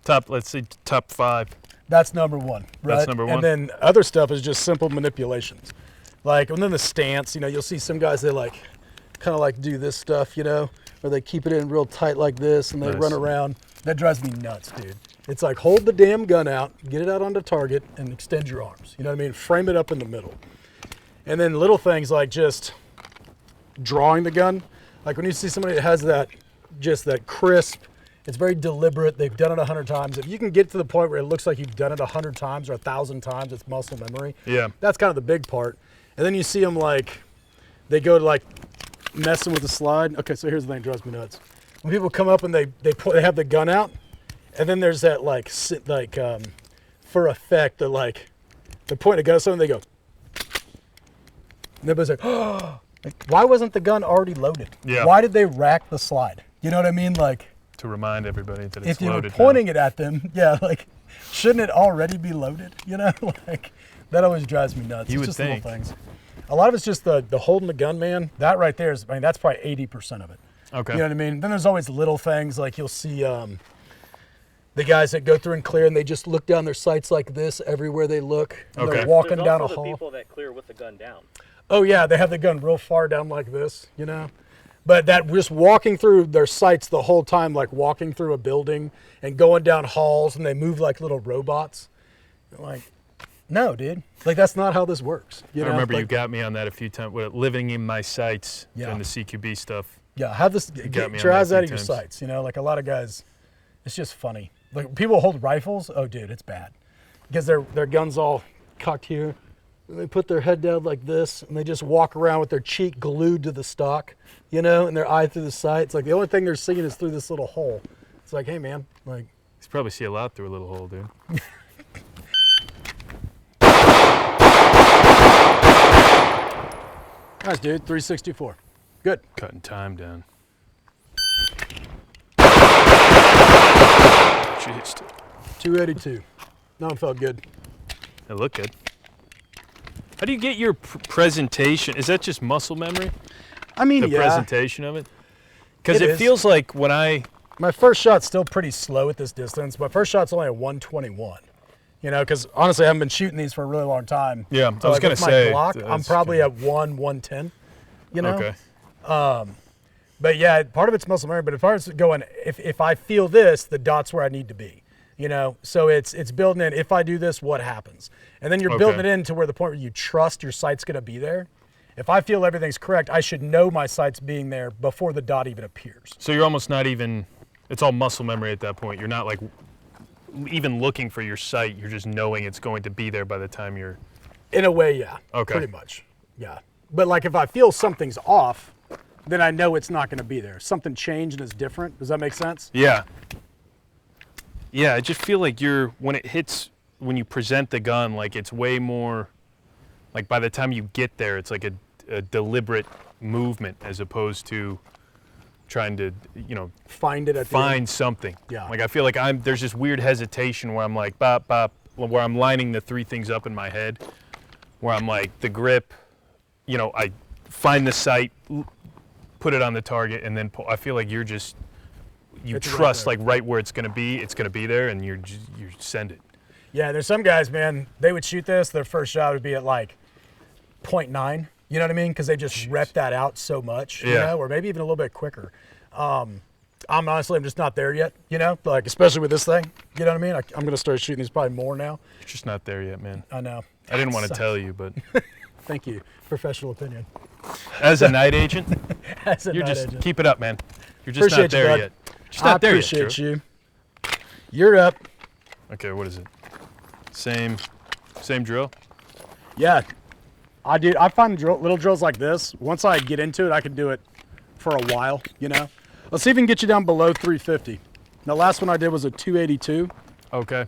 top, let's say top 5. That's number one, right? That's number one? And then other stuff is just simple manipulations. Like, and then the stance, you know, you'll see some guys, they like, kind of like do this stuff, you know, or they keep it in real tight like this and they Nice. run around. That drives me nuts, dude. It's like, hold the damn gun out, get it out onto target, and extend your arms. You know what I mean? Frame it up in the middle. And then little things like just drawing the gun. Like when you see somebody that has that, just that crisp, it's very deliberate, they've done it 100 times. If you can get to the point where it looks like you've done it 100 times or 1,000 times, it's muscle memory. Yeah. That's kind of the big part. And then you see them like, they go to like messing with the slide. Okay, so here's the thing that drives me nuts. When people come up and they have the gun out, and then there's that like, for effect, they're like, they point a gun at someone, they go, and everybody's like, oh, like, why wasn't the gun already loaded? Yeah. Why did they rack the slide? You know what I mean? Like, To remind everybody that it's if you were loaded. pointing it at them, yeah, like, shouldn't it already be loaded? You know, like, that always drives me nuts. You It's would just think. little things. A lot of it's just the holding the gun, man. That right there is, I mean, that's probably 80% of it. Okay. You know what I mean? Then there's always little things, like you'll see the guys that go through and clear, and they just look down their sights like this everywhere they look. And Okay. They're walking There's down a also the hall. people that clear with the gun down. Oh yeah, they have the gun real far down like this, you know? But that just walking through their sights the whole time, like walking through a building and going down halls, and they move like little robots. You're like, no, dude. Like, that's not how this works. You I know? remember you Like, got me on that a few times, with living in my sights Yeah. and the CQB stuff. Yeah, have this, got get me your on that eyes a out of few your times. sights, you know? Like, a lot of guys, it's just funny. Like, people hold rifles, oh, dude, it's bad. Because their gun's all cocked here. And they put their head down like this, and they just walk around with their cheek glued to the stock, you know, and their eye through the sight. It's like the only thing they're seeing is through this little hole. It's like, hey, man, like, You probably see a lot through a little hole, dude. nice, dude, 364. Good. Cutting time down. Jeez. 282. No, it felt good. It looked good. How do you get your presentation? Is that just muscle memory? I mean, The yeah. presentation of it? Because It it is. feels like when I... My first shot's still pretty slow at this distance. My first shot's only a 121. You know, because honestly, I haven't been shooting these for a really long time. Yeah, I was like, gonna with my say, Glock, I'm that's probably kinda- at 110. You know. Okay. But yeah, part of it's muscle memory. But as far as going, if I feel this, the dot's where I need to be. You know, so it's building in. If I do this, what happens? And then you're building it in to where the point where you trust your sight's going to be there. If I feel everything's correct, I should know my sight's being there before the dot even appears. So you're almost not even... It's all muscle memory at that point. You're not like even looking for your sight. You're just knowing it's going to be there by the time you're... In a way, yeah. Okay. Pretty much, yeah. But like if I feel something's off, then I know it's not going to be there. Something changed and is different. Does that make sense? Yeah. Yeah, I just feel like when it hits, when you present the gun, like it's way more, like by the time you get there, it's like a deliberate movement as opposed to trying to, you know, Find it at the end. find something. Yeah. Like I feel like there's this weird hesitation where I'm like, bop, bop, where I'm lining the 3 things up in my head, where I'm like, the grip, you know, I find the sight, put it on the target, and then pull. I feel like you're just, you It's right trust there. like right where it's gonna be there, and you send it. Yeah, there's some guys, man, they would shoot this, their first shot would be at like 0.9, you know what I mean? Because they just rep that out so much, you Yeah. know, or maybe even a little bit quicker. I'm just not there yet, you know, like especially with this thing, you know what I mean? I'm going to start shooting these probably more now. You're just not there yet, man. I know. I didn't want to Sucks. tell you, but Thank you. Professional opinion. as a night agent, As a you're night just agent. keep it up, man. You're just Appreciate not you, there bud. yet. She's not there yet, appreciate Drew. you. You're up. Okay, what is it? Same drill? Yeah, I find little drills like this, once I get into it, I can do it for a while, you know? Let's see if we can get you down below 350. The last one I did was a 282. Okay.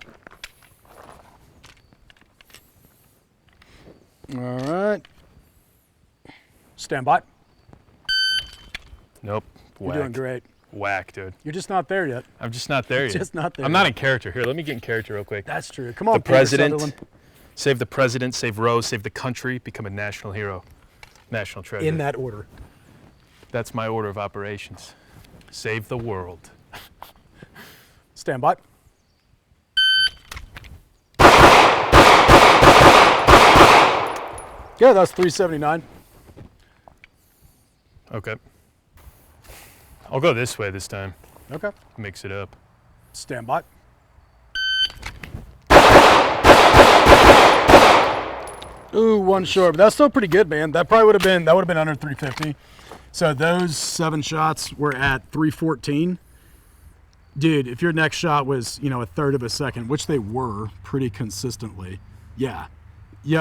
All right. Stand by. Nope. You're doing great. Whack, dude. You're just not there yet. I'm just not there yet. Just not there I'm not yet. in character. Here, let me get in character real quick. That's true. Come on, The Peter president. Sutherland. Save the president, save Rose, save the country, become a national hero. National treasure. In that order. That's my order of operations. Save the world. Stand by. Yeah, that's 379. Okay. I'll go this way this time. Okay. Mix it up. Stand by. Ooh, one short, but that's still pretty good, man. That probably would have been under 350. So those 7 shots were at 314. Dude, if your next shot was, you know, a third of a second, which they were pretty consistently, yeah,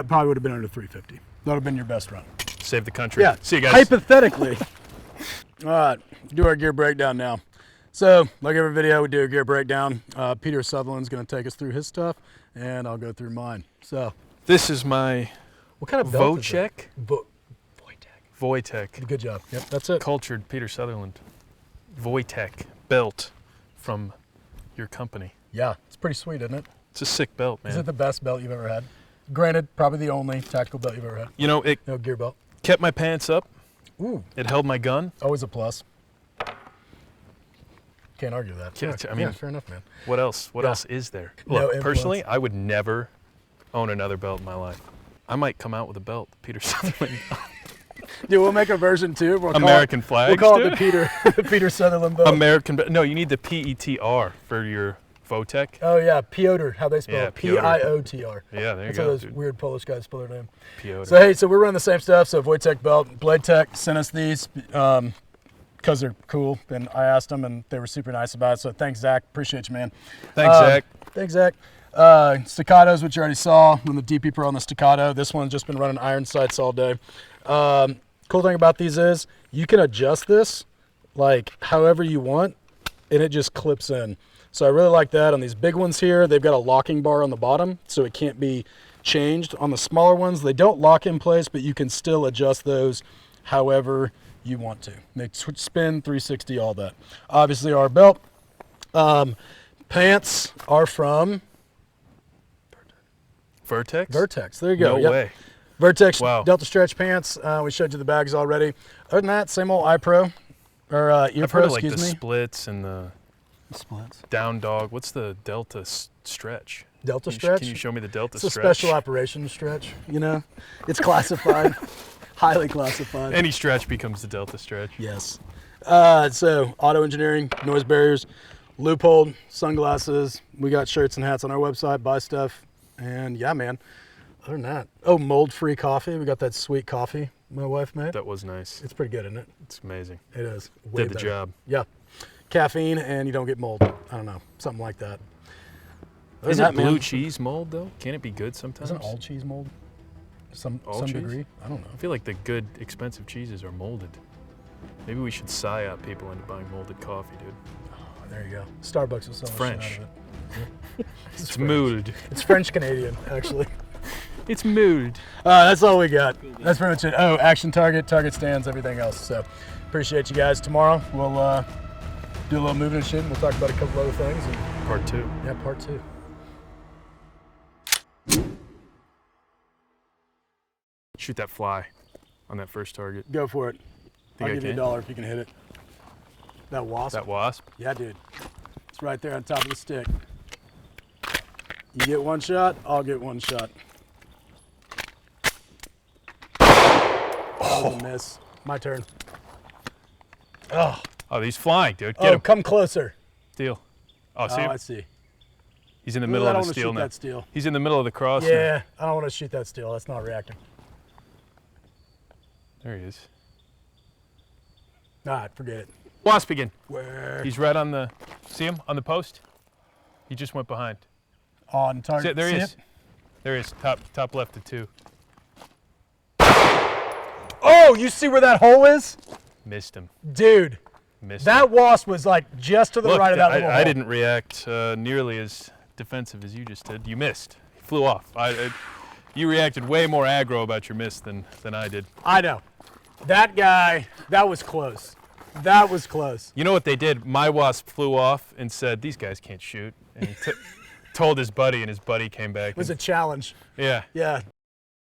probably would have been under 350. That would have been your best run. Save the country. Yeah. See you guys. Hypothetically. All right, do our gear breakdown now. So, like every video, we do a gear breakdown. Peter Sutherland's going to take us through his stuff, and I'll go through mine. So, This is my what kind of belt is Wojtek. it? Wojtek. Wojtek. Good job. Yep, that's it. Cultured Peter Sutherland. Wojtek belt from your company. Yeah, it's pretty sweet, isn't it? It's a sick belt, man. Is it the best belt you've ever had? Granted, probably the only tactical belt you've ever had. You know, it No gear belt. kept my pants up. Ooh, It held my gun. always a plus. Can't argue that. Yeah, I mean- fair enough, man. What else? What Yeah. else is there? No Look, influence. personally, I would never own another belt in my life. I might come out with a belt, Peter Sutherland. Dude, we'll make a version too. We'll American call it, flags, We'll call it dude. the Peter, the Peter Sutherland belt. American belt. No, you need the PETR for your Wojtek. Oh yeah, Piotr. How they spell Yeah, it? Piotr. Piotr. Yeah, there you That's how go, those dude. weird Polish guys spell their name. Piotr. So hey, so we're running the same stuff. So Wojtek belt, Blade Tech sent us these because they're cool, and I asked them, and they were super nice about it. So thanks, Zach. Appreciate you, man. Thanks, Zach. Thanks, Zach. Staccatos, which you already saw on the DP Pro on the Staccato. This one's just been running iron sights all day. Cool thing about these is you can adjust this like however you want, and it just clips in. So I really like that. On these big ones here, they've got a locking bar on the bottom, so it can't be changed. On the smaller ones, they don't lock in place, but you can still adjust those however you want to. They spin, 360, all that. Obviously, our belt. Pants are from VERTX? VERTX. There you go. No Yep. way. VERTX Wow. Delta stretch pants. We showed you the bags already. Other than that, same old iPro or ear I've pro. heard of like Excuse the me. splits and the Splits. down dog. What's the Delta stretch? Delta Can you- stretch. Can you show me the Delta It's a stretch? special operations stretch. You know, it's classified, highly classified. Any stretch becomes the Delta stretch. Yes. So auto engineering, noise barriers, Leupold, sunglasses. We got shirts and hats on our website. Buy stuff, and yeah, man. Other than that, oh, mold-free coffee. We got that sweet coffee my wife made. That was nice. It's pretty good, isn't it? It's amazing. It is. Way Did the better. job. Yeah. Caffeine, and you don't get mold. I don't know, something like that. Other Isn't than that, blue man, cheese mold though? Can it be good sometimes? Isn't all cheese mold? All Some cheese? degree. I don't know. I feel like the good, expensive cheeses are molded. Maybe we should psyop people into buying molded coffee, dude. Oh, there you go. Starbucks will sell the French. shit out of it. It's French. molded. It's French Canadian, actually. It's molded. That's all we got. That's pretty much it. Oh, action target, target stands, everything else. So appreciate you guys. Tomorrow we'll do a little moving and shit, and we'll talk about a couple other things. And, Part 2. yeah, part 2. Shoot that fly on that first target. Go for it. Think I'll I give you can? $1 if you can hit it. That wasp? That wasp? Yeah, dude. It's right there on top of the stick. You get one shot, I'll get one shot. That was a miss. My turn. Oh, Oh, he's flying, dude. Get him. come closer. Steal. Oh, see? Oh, him? I see. He's in the Ooh, middle I of don't the want to steel shoot now. that steel. He's in the middle of the cross now. Yeah, I don't want to shoot that steel. That's not reacting. There he is. All right, forget it. Wasp again. Where? He's right on the, see him on the post? He just went behind. On target. See, there he See is. it? There he is, top left of 2. Oh, you see where that hole is? Missed him. Dude, Missed that him. wasp was like just to the Look, right of that little hole. I didn't react nearly as defensive as you just did. You missed. He flew off. You reacted way more aggro about your miss than I did. I know. That guy, that was close. That was close. You know what they did? My wasp flew off and said, "These guys can't shoot." And he told his buddy, and his buddy came back. It was a challenge. Yeah. Yeah,